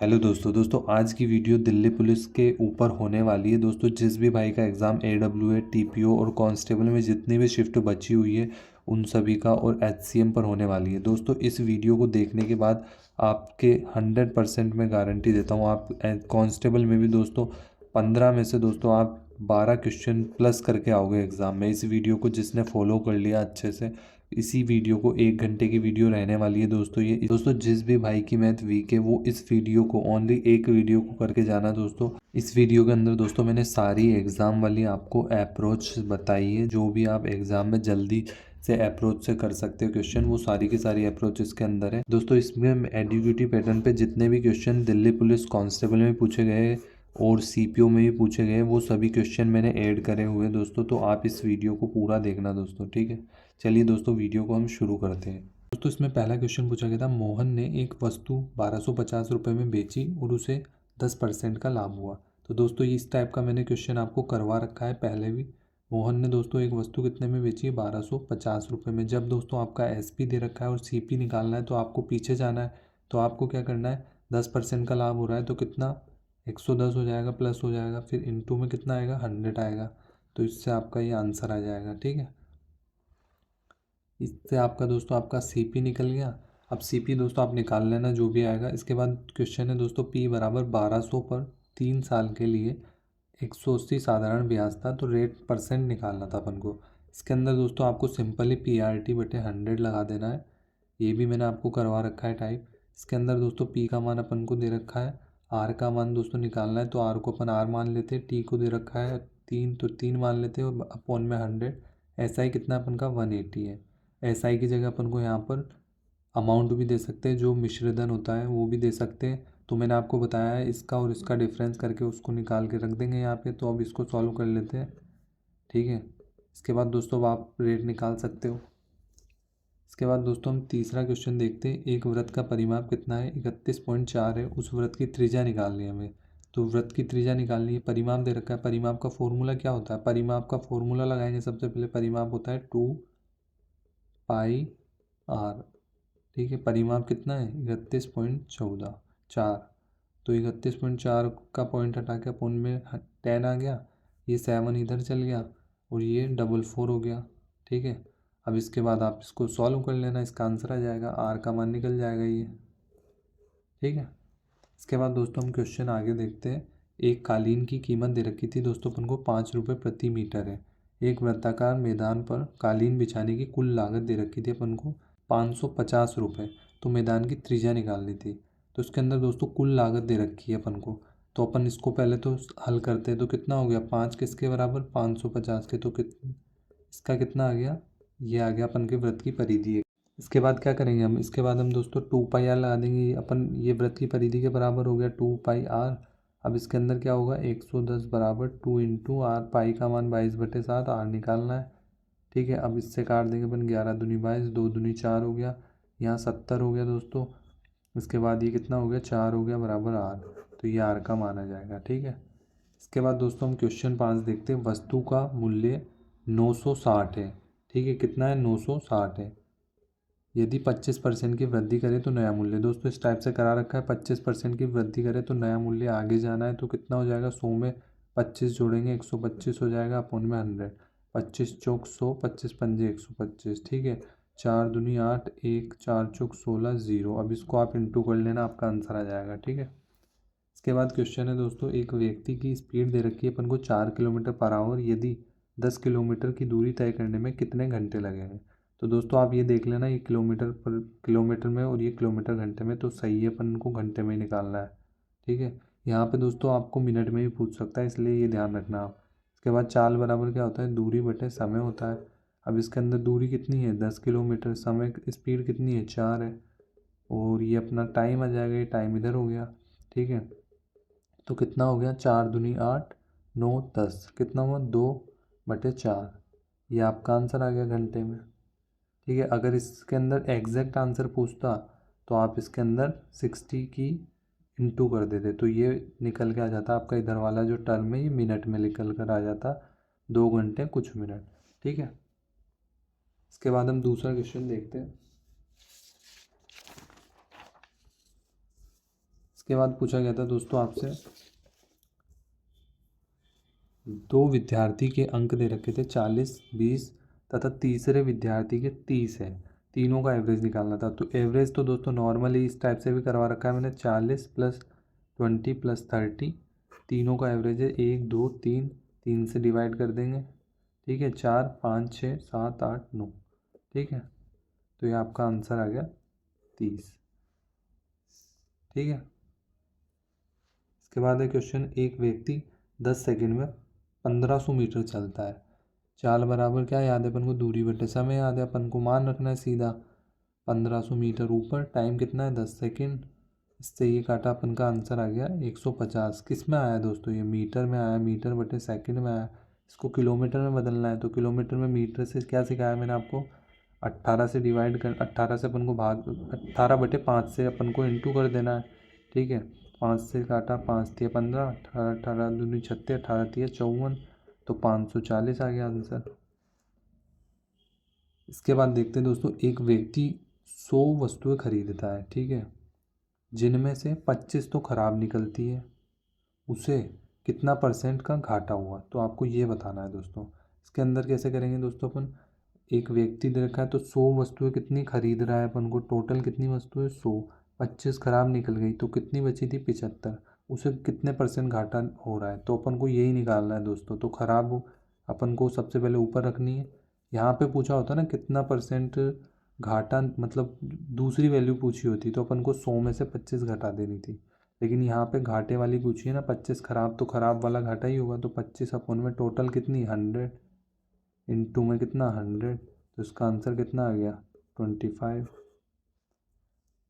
Hello दोस्तों आज की वीडियो दिल्ली पुलिस के ऊपर होने वाली है। दोस्तों जिस भी भाई का एग्ज़ाम AWA TPO और कांस्टेबल में जितनी भी शिफ्ट बची हुई है उन सभी का और HCM पर होने वाली है। दोस्तों इस वीडियो को देखने के बाद आपके 100% मैं गारंटी देता हूँ आप कांस्टेबल में भी दोस्तों 15 में से दोस्तों आप 12 क्वेश्चन प्लस करके आओगे एग्ज़ाम में। इस वीडियो को जिसने फॉलो कर लिया अच्छे से, इसी वीडियो को 1 घंटे की वीडियो रहने वाली है दोस्तों। ये दोस्तों जिस भी भाई की मैथ वीक है वो इस वीडियो को ओनली एक वीडियो को करके जाना दोस्तों। इस वीडियो के अंदर दोस्तों मैंने सारी एग्ज़ाम वाली आपको अप्रोच बताई है, जो भी आप एग्ज़ाम में जल्दी से अप्रोच से कर सकते हो क्वेश्चन, वो सारी की सारी अप्रोच इसके अंदर है दोस्तों। इसमें एडुकेटिव पैटर्न पे जितने भी क्वेश्चन दिल्ली पुलिस कांस्टेबल में पूछे गए और CPO में भी पूछे गए वो सभी क्वेश्चन मैंने ऐड करे हुए हैं दोस्तों। तो आप इस वीडियो को पूरा देखना दोस्तों, ठीक है। चलिए दोस्तों वीडियो को हम शुरू करते हैं। दोस्तों इसमें पहला क्वेश्चन पूछा गया था, मोहन ने एक वस्तु 1250 रुपये में बेची और उसे 10% का लाभ हुआ। तो दोस्तों इस टाइप का मैंने क्वेश्चन आपको करवा रखा है पहले भी। मोहन ने दोस्तों एक वस्तु कितने में बेची है, 1250 रुपये में। जब दोस्तों आपका SP दे रखा है और CP निकालना है तो आपको पीछे जाना है। तो आपको क्या करना है, 10% का लाभ हो रहा है तो कितना 110 हो जाएगा, प्लस हो जाएगा, फिर इंटू में कितना आएगा 100 आएगा। तो इससे आपका ये आंसर आ जाएगा, ठीक है। इससे आपका दोस्तों आपका CP निकल गया। अब CP दोस्तों आप निकाल लेना जो भी आएगा। इसके बाद क्वेश्चन है दोस्तों, P बराबर 1200 पर 3 साल के लिए 180 साधारण ब्याज था, तो रेट परसेंट निकालना था अपन को। इसके अंदर दोस्तों आपको सिंपली PRT बटे 100 लगा देना है। ये भी मैंने आपको करवा रखा है टाइप। इसके अंदर दोस्तों P का मान अपन को दे रखा है, R का मान दोस्तों निकालना है तो R को अपन R मान लेते हैं, T को दे रखा है 3 तो 3 मान लेते हैं और अपॉन में 100। SI कितना अपन का 180 है। SI की जगह अपन को यहाँ पर अमाउंट भी दे सकते हैं, जो मिश्रधन होता है वो भी दे सकते हैं। तो मैंने आपको बताया है इसका और इसका डिफरेंस करके उसको निकाल के रख देंगे यहाँ पे। तो अब इसको सॉल्व कर लेते हैं, ठीक है। इसके बाद दोस्तों आप रेट निकाल सकते हो। इसके बाद दोस्तों हम तीसरा क्वेश्चन देखते हैं, एक वृत्त का परिमाप कितना है, 31.4 है। उस वृत्त की त्रिज्या निकालनी है हमें। तो वृत्त की त्रिज्या निकालनी है, परिमाप दे रखा है। परिमाप का फॉर्मूला क्या होता है, परिमाप का फॉर्मूला लगाएंगे सबसे पहले। परिमाप होता है 2πr, ठीक है। परिमाप कितना है 31.14 तो 31.4 का पॉइंट हटा के अपन में 10 आ गया, ये 7 इधर चल गया और ये 44 हो गया, ठीक है। अब इसके बाद आप इसको सॉल्व कर लेना, इसका आंसर आ जाएगा, R का मान निकल जाएगा ये, ठीक है। इसके बाद दोस्तों हम क्वेश्चन आगे देखते हैं। एक कालीन की कीमत दे रखी थी दोस्तों अपन को 5 रुपये प्रति मीटर है। एक वृत्ताकार मैदान पर कालीन बिछाने की कुल लागत दे रखी थी अपन को 550 रुपये। तो मैदान की त्रिज्या निकालनी थी। तो इसके अंदर दोस्तों कुल लागत दे रखी है अपन को। तो अपन इसको पहले तो हल करते हैं। तो कितना हो गया, 5 किसके बराबर 550 के, तो इसका कितना आ गया, ये आ गया अपन के वृत्त की परिधि। इसके बाद क्या करेंगे हम, इसके बाद हम दोस्तों 2πr लगा देंगे। अपन ये वृत्त की परिधि के बराबर हो गया 2πr। अब इसके अंदर क्या होगा, 110 बराबर 2 इंटू आर, पाई का मान 22/7, आर निकालना है, ठीक है। अब इससे काट देंगे अपन, 11 दूनी 22, 2 दूनी 4 हो गया, यहाँ 70 हो गया दोस्तों। इसके बाद ये कितना हो गया, 4 हो गया बराबर आर, तो ये आर का माना जाएगा, ठीक है। इसके बाद दोस्तों हम क्वेश्चन 5 देखते हैं। वस्तु का मूल्य 960 है, ठीक है। कितना है, 960 है। यदि 25% की वृद्धि करे तो नया मूल्य, दोस्तों इस टाइप से करा रखा है। 25% की वृद्धि करे तो नया मूल्य आगे जाना है। तो कितना हो जाएगा, 100 में 25 जोड़ेंगे 125 हो जाएगा, अपॉन में 100। 25 चौक 100, 25 पंजे 125, ठीक है। 4 दूनी 8, 1 4 चौक 16, 0। अब इसको आप इंटू कर लेना, आपका आंसर आ जाएगा, ठीक है। इसके बाद क्वेश्चन है दोस्तों, एक व्यक्ति की स्पीड दे रखी है अपन को 4 किलोमीटर पर आवर। यदि 10 किलोमीटर की दूरी तय करने में कितने घंटे लगेंगे। तो दोस्तों आप ये देख लेना, ये किलोमीटर पर किलोमीटर में और ये किलोमीटर घंटे में, तो सही है, अपन को घंटे में ही निकालना है, ठीक है। यहाँ पे दोस्तों आपको मिनट में भी पूछ सकता है, इसलिए ये ध्यान रखना आप। इसके बाद चाल बराबर क्या होता है, दूरी बटे समय होता है। अब इसके अंदर दूरी कितनी है 10 किलोमीटर, समय स्पीड कितनी है 4 है, और ये अपना टाइम आ जाएगा, ये टाइम इधर हो गया, ठीक है। तो कितना हो गया, 4 दूनी 8, 9 10, कितना हुआ 2/4, ये आपका आंसर आ गया घंटे में, ठीक है। अगर इसके अंदर एग्जैक्ट आंसर पूछता तो आप इसके अंदर 60 की इंटू कर देते, तो ये निकल के आ जाता आपका इधर वाला जो टर्म है, ये मिनट में निकल कर आ जाता, 2 घंटे कुछ मिनट, ठीक है। इसके बाद हम दूसरा क्वेश्चन देखते हैं। इसके बाद पूछा गया था दोस्तों आपसे, दो विद्यार्थी के अंक दे रखे थे 40, 20 तथा तीसरे विद्यार्थी के 30 है। तीनों का एवरेज निकालना था। तो एवरेज तो दोस्तों नॉर्मली इस टाइप से भी करवा रखा है मैंने, 40 + 20 + 30, तीनों का एवरेज है 1, 2, 3, 3 से डिवाइड कर देंगे, ठीक है, 4, 5, 6, 7, 8, 9, ठीक है। तो ये आपका आंसर आ गया 30, ठीक है। इसके बाद है क्वेश्चन, एक व्यक्ति 10 सेकंड में 1500 मीटर चलता है। चाल बराबर क्या याद है अपन को, दूरी बटे समय याद है, अपन को मान रखना है सीधा। 1500 मीटर ऊपर, टाइम कितना है 10 सेकंड, इससे ये काटा, अपन का आंसर आ गया 150। किस में आया दोस्तों, ये मीटर में आया, मीटर बटे सेकंड में आया। इसको किलोमीटर में बदलना है, तो किलोमीटर में मीटर से क्या सिखाया मैंने आपको, 18 से डिवाइड कर, 18 से अपन को भाग, 18/5 से अपन को इंटू कर देना है, ठीक है। 5 से काटा, 5 तिया 15, 18, 18 दूनी 36, 18 तिया 54, तो 540 आ गया आंसर। इसके बाद देखते हैं दोस्तों, एक व्यक्ति 100 वस्तुएं खरीदता है, ठीक है, जिनमें से 25 तो खराब निकलती है, उसे कितना % का घाटा हुआ, तो आपको ये बताना है दोस्तों। इसके अंदर कैसे करेंगे दोस्तों अपन, एक व्यक्ति दे रखा है तो 100 वस्तुएं कितनी खरीद रहा है अपन को, टोटल कितनी वस्तुएं 100, 25 खराब निकल गई तो कितनी बची थी 75, उसे कितने % घाटा हो रहा है, तो अपन को यही निकालना है दोस्तों। तो खराब हो अपन को सबसे पहले ऊपर रखनी है। यहाँ पे पूछा होता ना कितना % घाटा, मतलब दूसरी वैल्यू पूछी होती तो अपन को 100 में से 25 घटा देनी थी, लेकिन यहाँ पे घाटे वाली पूछी है ना, 25 खराब, तो खराब वाला घाटा ही होगा। तो 25 अपन में टोटल कितनी 100, इंटू में कितना 100, तो इसका आंसर कितना आ गया 25।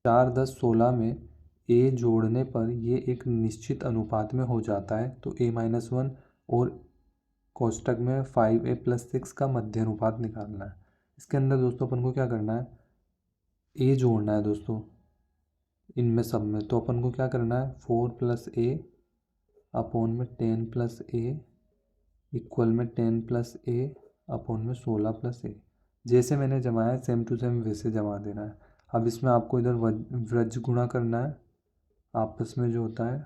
4, 10, 16 में ए जोड़ने पर ये एक निश्चित अनुपात में हो जाता है, तो a-1 और कोष्टक में 5a + 6 का मध्य अनुपात निकालना है। इसके अंदर दोस्तों अपन को क्या करना है, ए जोड़ना है दोस्तों इनमें सब में, तो अपन को क्या करना है 4 + a अपॉन में 10 + a इक्वल में 10 + a अपॉन में 16 + a। जैसे मैंने जमाया सेम टू सेम वैसे जमा देना है। अब इसमें आपको इधर व्रज गुणा करना है आपस में जो होता है,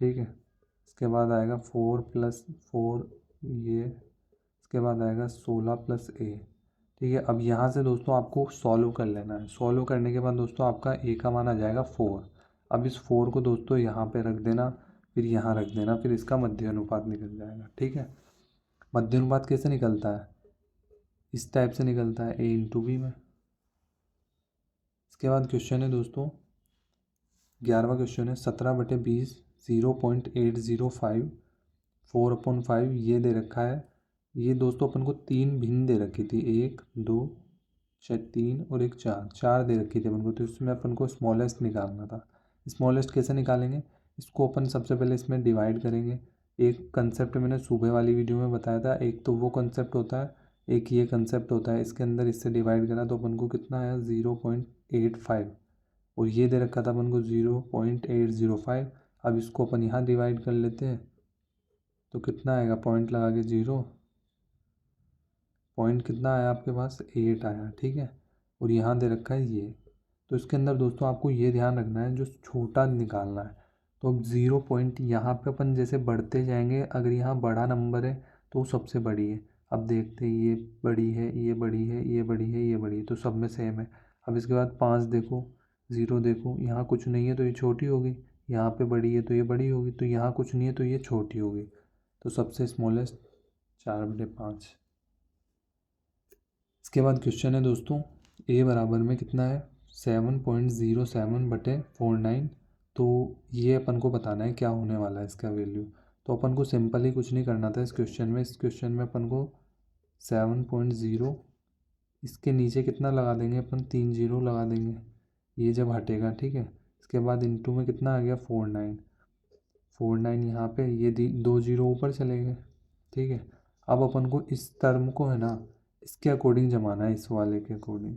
ठीक है। इसके बाद आएगा 4 + 4 ये, इसके बाद आएगा 16 + a, ठीक है। अब यहाँ से दोस्तों आपको सॉल्व कर लेना है। सॉल्व करने के बाद दोस्तों आपका a का मान आ जाएगा 4। अब इस 4 को दोस्तों यहाँ पे रख देना, फिर यहाँ रख देना, फिर इसका मध्य अनुपात निकल जाएगा, ठीक है। मध्य अनुपात कैसे निकलता है, इस टाइप से निकलता है, a/b में। इसके बाद क्वेश्चन है दोस्तों 11वां क्वेश्चन है, 17/20 0.805 4/5 ये दे रखा है। ये दोस्तों अपन को 3 भिन्न दे रखी थी, 1, 2, 3 और एक 4 दे रखी थी अपन को। तो इसमें अपन को स्मॉलेस्ट निकालना था। स्मॉलेस्ट कैसे निकालेंगे, इसको अपन सबसे पहले इसमें डिवाइड करेंगे। एक कंसेप्ट मैंने सुबह वाली वीडियो में बताया था, एक तो वो कंसेप्ट होता है, एक ये कंसेप्ट होता है। इसके अंदर इससे डिवाइड करा तो अपन को कितना आया 0.85, और ये दे रखा था अपन को 0.805। अब इसको अपन यहाँ डिवाइड कर लेते हैं तो कितना आएगा, पॉइंट लगा के 0, पॉइंट कितना आया आपके पास 8 आया, ठीक है। और यहाँ दे रखा है ये। तो इसके अंदर दोस्तों आपको ये ध्यान रखना है जो छोटा निकालना है। तो अब 0 पॉइंट यहाँ पे अपन जैसे बढ़ते जाएंगे, अगर यहाँ बड़ा नंबर है तो वो सबसे बड़ी है। अब देखते हैं ये बड़ी है, ये बड़ी है, ये बड़ी है, ये बड़ी है, तो सब में सेम है। अब इसके बाद 5 देखो, 0 देखो, यहाँ कुछ नहीं है तो ये छोटी होगी, यहाँ पे बड़ी है तो ये बड़ी होगी, तो यहाँ कुछ नहीं है तो ये छोटी होगी। तो सबसे स्मॉलेस्ट 4/5। इसके बाद क्वेश्चन है दोस्तों a बराबर में कितना है 7.07/49। तो ये अपन को बताना है क्या होने वाला है इसका वैल्यू। तो अपन को सिंपल ही कुछ नहीं करना था इस क्वेश्चन में। इस क्वेश्चन में अपन को 7.0, इसके नीचे कितना लगा देंगे अपन, 3 0 लगा देंगे, ये जब हटेगा, ठीक है। इसके बाद इंटू में कितना आ गया 49 यहाँ पे, ये 2 0 ऊपर चले गए, ठीक है। अब अपन को इस टर्म को है ना इसके अकॉर्डिंग जमाना है, इस वाले के अकॉर्डिंग,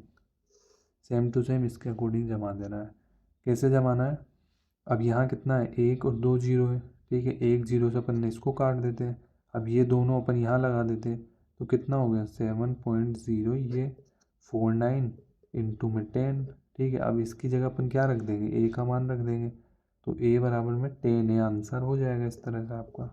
सेम टू सेम इसके अकॉर्डिंग जमा देना है। कैसे जमाना है, अब यहाँ कितना है 1 और 2 0 है, ठीक है। 1 0 से अपन ने इसको काट देते हैं, अब ये दोनों अपन यहाँ लगा देते हैं, तो कितना हो गया 7.0, ये 49 इंटू में 10, ठीक है, अब इसकी जगह अपन क्या रख देंगे, ए का मान रख देंगे, तो ए बराबर में 10, ये आंसर हो जाएगा इस तरह से आपका।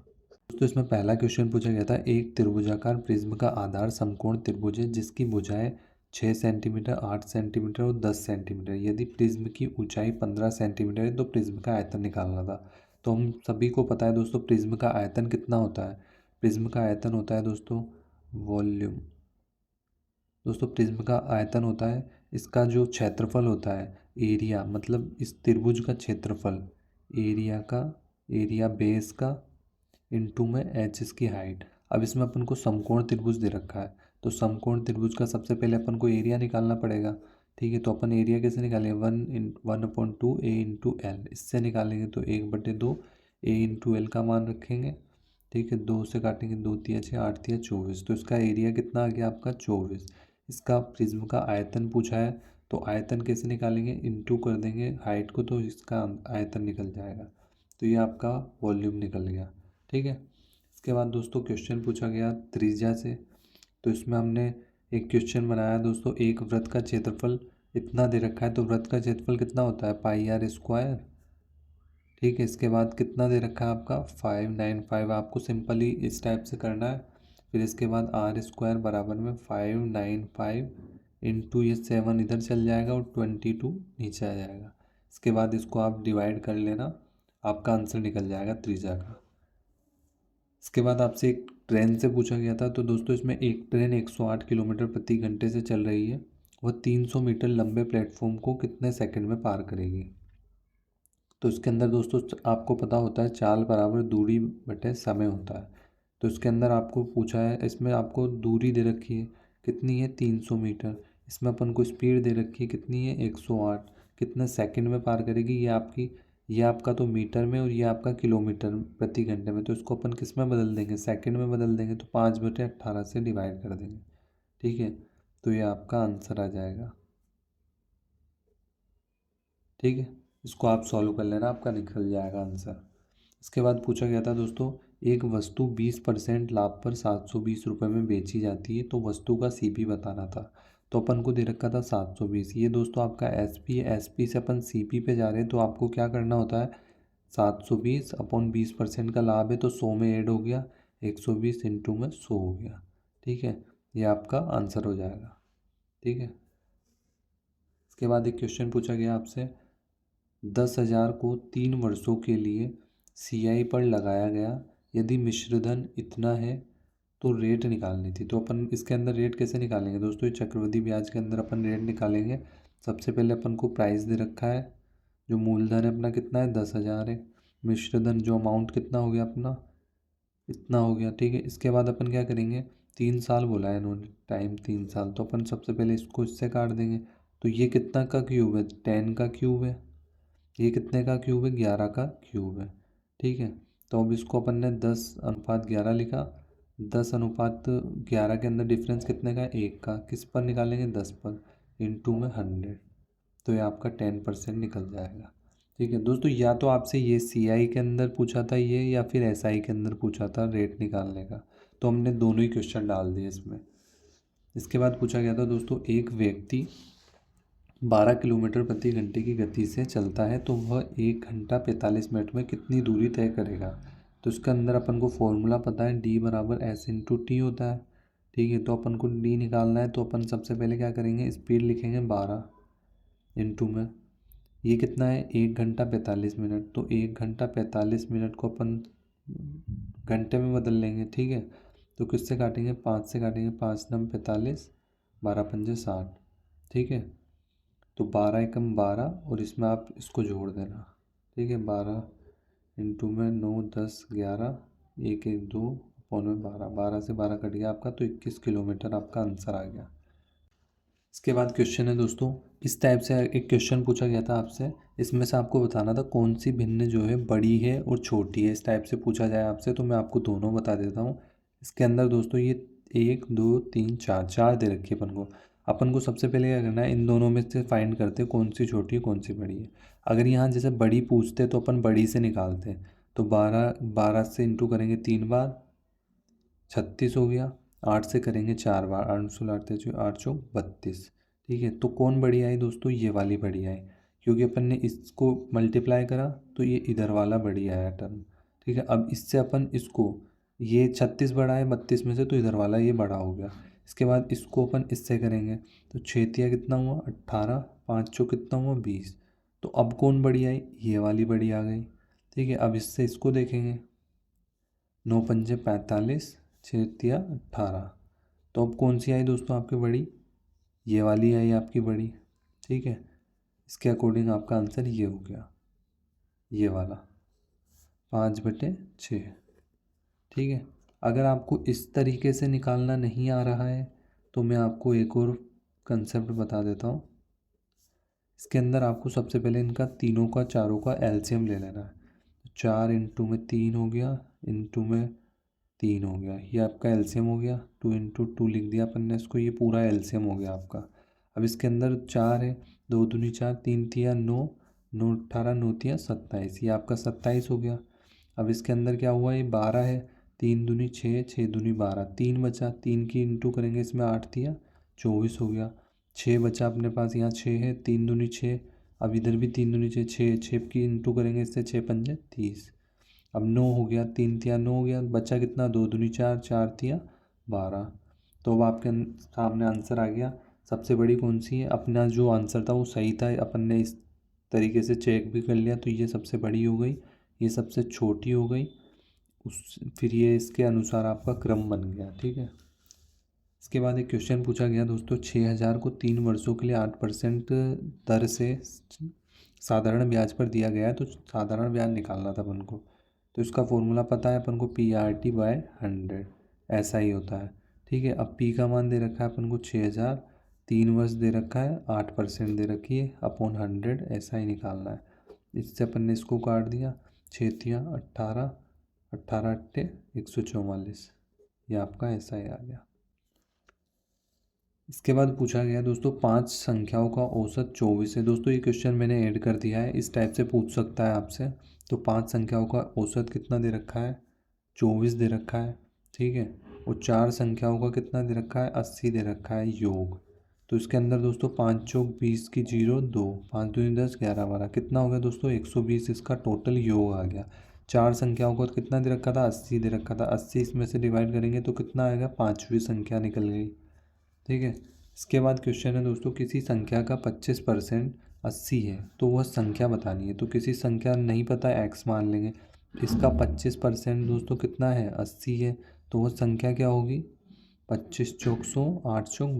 दोस्तों इसमें पहला क्वेश्चन पूछा गया था, एक त्रिभुजाकार प्रिज्म का आधार समकोण त्रिभुज है जिसकी भुजाएं 6 सेंटीमीटर, 8 सेंटीमीटर और 10 सेंटीमीटर। यदि प्रिज्म की ऊंचाई 15 सेंटीमीटर है तो प्रिज्म का आयतन निकालना था। तो हम सभी को पता है दोस्तों प्रिज्म का आयतन कितना होता है। प्रिज्म का आयतन होता है दोस्तों वॉल्यूम। दोस्तों प्रिज्म का आयतन होता है, इसका जो क्षेत्रफल होता है, एरिया, मतलब इस त्रिभुज का क्षेत्रफल, एरिया बेस का इनटू में एच इसकी हाइट। अब इसमें अपन को समकोण त्रिभुज दे रखा है, तो समकोण त्रिभुज का सबसे पहले अपन को एरिया निकालना पड़ेगा। ठीक है, तो अपन एरिया कैसे निकालेंगे, 1/2 ए इंटू एल, इससे निकालेंगे तो 1/2 ए इंटू एल का मान रखेंगे। ठीक है, 2 से काटेंगे, 2 तिया 6, 8 तिया 24, तो इसका एरिया कितना आ गया आपका 24। इसका प्रिज्म का आयतन पूछा है, तो आयतन कैसे निकालेंगे, इंटू कर देंगे हाइट को, तो इसका आयतन निकल जाएगा, तो ये आपका वॉल्यूम निकल गया। ठीक है, इसके बाद दोस्तों क्वेश्चन पूछा गया त्रिज्या से, तो इसमें हमने एक क्वेश्चन बनाया दोस्तों, एक वृत्त का क्षेत्रफल इतना दे रखा है, तो वृत्त का क्षेत्रफल कितना होता है, पाई आर स्क्वायर। ठीक है, इसके बाद कितना दे रखा है आपका 595, आपको सिंपली इस टाइप से करना है। फिर इसके बाद आर स्क्वायर बराबर में 595 इंटू ये 7 इधर चल जाएगा और 22 नीचे आ जाएगा। इसके बाद इसको आप डिवाइड कर लेना, आपका आंसर निकल जाएगा त्रिज्या का। इसके बाद आपसे एक ट्रेन से पूछा गया था, तो दोस्तों इसमें एक ट्रेन 108 किलोमीटर प्रति घंटे से चल रही है, वह 300 मीटर लंबे प्लेटफॉर्म को कितने सेकंड में पार करेगी। तो इसके अंदर दोस्तों आपको पता होता है चाल बराबर दूरी बटे समय होता है। तो इसके अंदर आपको पूछा है, इसमें आपको दूरी दे रखी है कितनी है 300 मीटर, इसमें अपन को स्पीड दे रखी है कितनी है 108, कितने सेकंड में पार करेगी, ये आपका तो मीटर में और ये आपका किलोमीटर प्रति घंटे में, तो इसको अपन किस में बदल देंगे, सेकंड में बदल देंगे, तो 5/18 से डिवाइड कर देंगे। ठीक है, तो ये आपका आंसर आ जाएगा। ठीक है, इसको आप सॉल्व कर लेना, आपका निकल जाएगा आंसर। इसके बाद पूछा गया था दोस्तों, एक वस्तु 20% लाभ पर 720 रुपये में बेची जाती है, तो वस्तु का सीपी बताना था। तो अपन को दे रखा था 720, ये दोस्तों आपका एसपी है, एसपी से अपन सीपी पे जा रहे हैं, तो आपको क्या करना होता है, 720 अपॉन 20% का लाभ है तो 100 में ऐड हो गया, 120 इंटू में 100 हो गया। ठीक है, ये आपका आंसर हो जाएगा। ठीक है, इसके बाद एक क्वेश्चन पूछा गया आपसे, 10,000 को 3 वर्षों के लिए सीआई पर लगाया गया, यदि मिश्रधन इतना है तो रेट निकालनी थी। तो अपन इसके अंदर रेट कैसे निकालेंगे दोस्तों, ये चक्रवृद्धि ब्याज के अंदर अपन रेट निकालेंगे। सबसे पहले अपन को प्राइस दे रखा है, जो मूलधन है अपना कितना है 10,000 है, मिश्रधन जो अमाउंट कितना हो गया अपना इतना हो गया। ठीक है, इसके बाद अपन क्या करेंगे, 3 साल बोला है इन्होंने, टाइम 3 साल, तो अपन सबसे पहले इसको इससे काट देंगे, तो ये कितना का क्यूब है, 10 का क्यूब है, ये कितने का क्यूब है, 11 का क्यूब है। ठीक है, तो अब इसको अपन ने 10:11 लिखा, 10:11 के अंदर डिफरेंस कितने का है, 1 का, किस पर निकालेंगे 10 पर, इंटू में 100, तो ये आपका 10% निकल जाएगा। ठीक है दोस्तों, या तो आपसे ये सीआई के अंदर पूछा था ये, या फिर एसआई के अंदर पूछा था रेट निकालने का, तो हमने दोनों ही क्वेश्चन डाल दिए इसमें। इसके बाद पूछा गया था दोस्तों, एक व्यक्ति 12 किलोमीटर प्रति घंटे की गति से चलता है, तो वह 1 घंटा 45 मिनट में कितनी दूरी तय करेगा। तो इसके अंदर अपन को फॉर्मूला पता है, डी बराबर एस इंटू टी होता है। ठीक है, तो अपन को डी निकालना है, तो अपन सबसे पहले क्या करेंगे, स्पीड लिखेंगे 12 इंटू में, ये कितना है 1 घंटा 45 मिनट, तो 1 घंटा 45 मिनट को अपन घंटे में बदल लेंगे। ठीक है, तो किससे काटेंगे, 5 से काटेंगे, 5 9 45, 12 पंजे 60। ठीक है, तो 12 एकम 12 और इसमें आप इसको जोड़ देना। ठीक है, 12 इंटू में 9 10 11, 1 1 2 पौने 12, 12 से 12 कट गया आपका, तो 21 किलोमीटर आपका आंसर आ गया। इसके बाद क्वेश्चन है दोस्तों, इस टाइप से एक क्वेश्चन पूछा गया था आपसे, इसमें से आपको बताना था कौन सी भिन्न जो है बड़ी है और छोटी है, इस टाइप से पूछा जाए आपसे, तो मैं आपको दोनों बता देता हूँ। इसके अंदर दोस्तों ये 1 2 3 4 4 दे रखी है अपन को सबसे पहले क्या करना है, इन दोनों में से फाइंड करते हैं कौन सी छोटी है कौन सी बड़ी है। अगर यहाँ जैसे बड़ी पूछते तो अपन बड़ी से निकालते हैं, तो 12 से इंटू करेंगे 3 बार, 36 हो गया, 8 से करेंगे 4 बार, 8 16 8 8 32। ठीक है, तो कौन बड़ी आई दोस्तों, ये वाली बड़ी आई, क्योंकि अपन ने इसको मल्टीप्लाई करा तो ये इधर वाला बड़ी आया टर्म। ठीक है, अब इससे अपन इसको, ये 36 बड़ा है 32 में से, तो इधर वाला ये बड़ा हो गया। इसके बाद इसको अपन इससे करेंगे, तो 6 कितना हुआ 18, 5 चौ कितना हुआ 20। तो अब कौन बड़ी आई, ये वाली बड़ी आ गई। ठीक है, अब इससे इसको देखेंगे, 9 पंजे 45, 6 18। तो अब कौन सी आई दोस्तों आपकी बड़ी, ये वाली आई आपकी बड़ी। ठीक है, इसके अकॉर्डिंग आपका आंसर ये हो गया, ये वाला 5/6। ठीक है, अगर आपको इस तरीके से निकालना नहीं आ रहा है तो मैं आपको एक और कंसेप्ट बता देता हूँ। इसके अंदर आपको सबसे पहले इनका तीनों का चारों का एलसीएम ले लेना है। 4 इंटू में 3 हो गया, इंटू में 3 हो गया, ये आपका एलसीएम हो गया। 2 इंटू 2 लिख दिया अपन ने इसको, ये पूरा एलसीएम हो गया आपका। अब इसके अंदर 4 है, 2 दूनी 4, 3 तिया 9, 9 18, 9 तिया 27, ये आपका 27 हो गया। अब इसके अंदर क्या हुआ, ये 12 है, 3 दूनी 6, 6 दूनी 12, 3 बचा, 3 की इंटू करेंगे इसमें 8 तिया 24 हो गया। 6 बचा अपने पास, यहाँ 6 है, 3 दूनी 6, अब इधर भी 3 दूनी 6, 6 6 की इंटू करेंगे इससे 6 पंजे 30। अब 9 हो गया, 3 तिया 9 हो गया, बचा कितना 2 दूनी 4, 4 तिया 12। तो अब आपके सामने आंसर आ गया। सबसे बड़ी कौन सी है, अपना जो आंसर था वो सही था, अपन ने इस तरीके से चेक भी कर लिया, तो ये सबसे बड़ी हो गई, ये सबसे छोटी हो गई, उस फिर ये इसके अनुसार आपका क्रम बन गया। ठीक है, इसके बाद एक क्वेश्चन पूछा गया दोस्तों, 6,000 को 3 वर्षों के लिए 8% दर से साधारण ब्याज पर दिया गया है, तो साधारण ब्याज निकालना था अपन को। तो इसका फॉर्मूला पता है अपन को, PRT/100 ऐसा ही होता है। ठीक है, अब P का मान दे रखा है अपन को 6,000, 3 वर्ष दे रखा है, 8% दे रखी है, अपॉन 100 ऐसा ही निकालना है। इससे अपन ने इसको काट दिया, 6 तिया 18, 18 अट्ठे 144, ये आपका ऐसा ही आ गया। इसके बाद पूछा गया दोस्तों, 5 संख्याओं का औसत 24 है। दोस्तों ये क्वेश्चन मैंने ऐड कर दिया है, इस टाइप से पूछ सकता है आपसे। तो 5 संख्याओं का औसत कितना दे रखा है, 24 दे रखा है। ठीक है, और 4 संख्याओं का कितना दे रखा है, 80 दे रखा है योग। तो इसके अंदर दोस्तों 5 चौक 20 की 0 2, 5 दूनी 10, 11 12, कितना हो गया दोस्तों 120, इसका टोटल योग आ गया। 4 संख्याओं को कितना दे रखा था, 80 दे रखा था, 80 इसमें से डिवाइड करेंगे तो कितना आएगा, 5वीं संख्या निकल गई। ठीक है, इसके बाद क्वेश्चन है दोस्तों, किसी संख्या का 25% 80 है, तो वह संख्या बतानी है। तो किसी संख्या नहीं पता है, एक्स मान लेंगे, इसका 25% दोस्तों कितना है 80 है, तो वह संख्या क्या होगी, 25 चौक 100, 8 चौक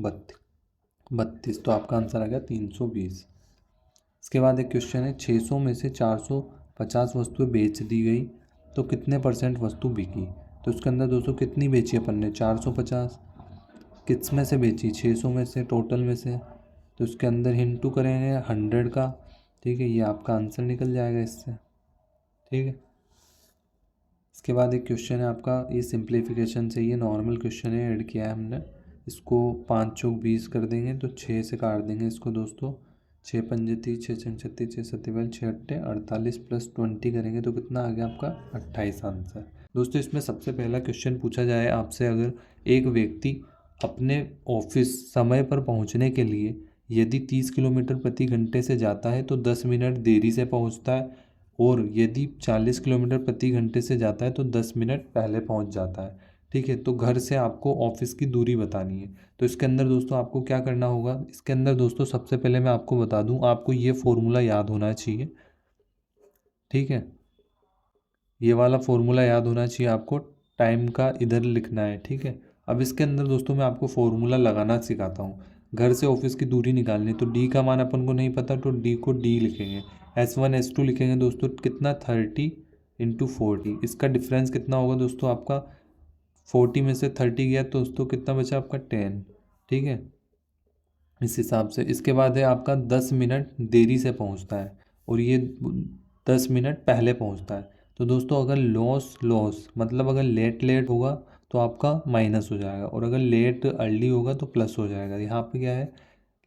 32, तो आपका आंसर आ गया 320। इसके बाद एक क्वेश्चन है, 600 में से 450 वस्तुएं बेच दी गई तो कितने % वस्तु बिकी। तो इसके अंदर दोस्तों कितनी बेची अपन ने, 450, किस में से बेची, 600 में से, टोटल में से, तो इसके अंदर इंटू करेंगे 100 का। ठीक है, ये आपका आंसर निकल जाएगा इससे। ठीक है, इसके बाद एक क्वेश्चन है आपका, ये सिंप्लीफिकेशन से, ये नॉर्मल क्वेश्चन है, ऐड किया है हमने इसको। 5 चौक 20 कर देंगे तो 6 से काट देंगे इसको दोस्तों, 6 पंजे 30, 6 छंग 36, 6 सत्ते 6 अट्ठे 48 प्लस 20 करेंगे तो कितना आ गया आपका 28 आंसर। दोस्तों इसमें सबसे पहला क्वेश्चन पूछा जाए आपसे, अगर एक व्यक्ति अपने ऑफिस समय पर पहुंचने के लिए यदि 30 किलोमीटर प्रति घंटे से जाता है तो 10 मिनट देरी से पहुंचता है, और यदि 40 किलोमीटर प्रति घंटे से जाता है तो 10 मिनट पहले पहुंच जाता है। ठीक है, तो घर से आपको ऑफिस की दूरी बतानी है। तो इसके अंदर दोस्तों आपको क्या करना होगा, इसके अंदर दोस्तों सबसे पहले मैं आपको बता दूं, आपको ये फॉर्मूला याद होना चाहिए। ठीक है, ये वाला फॉर्मूला याद होना चाहिए आपको, टाइम का इधर लिखना है। ठीक है, अब इसके अंदर दोस्तों मैं आपको फॉर्मूला लगाना सिखाता हूँ। घर से ऑफिस की दूरी निकालनी, तो डी का मान अपन को नहीं पता, तो डी को डी लिखेंगे, S1 S2 लिखेंगे दोस्तों, कितना 30 इंटू 40, इसका डिफरेंस कितना होगा दोस्तों आपका, 40 में से 30 गया तो दोस्तों कितना बचा आपका 10। ठीक है, इस हिसाब से। इसके बाद है आपका 10 मिनट देरी से पहुंचता है, और ये 10 मिनट पहले पहुंचता है। तो दोस्तों अगर लॉस मतलब अगर लेट होगा तो आपका माइनस हो जाएगा, और अगर लेट अर्ली होगा तो प्लस हो जाएगा। यहाँ पे क्या है,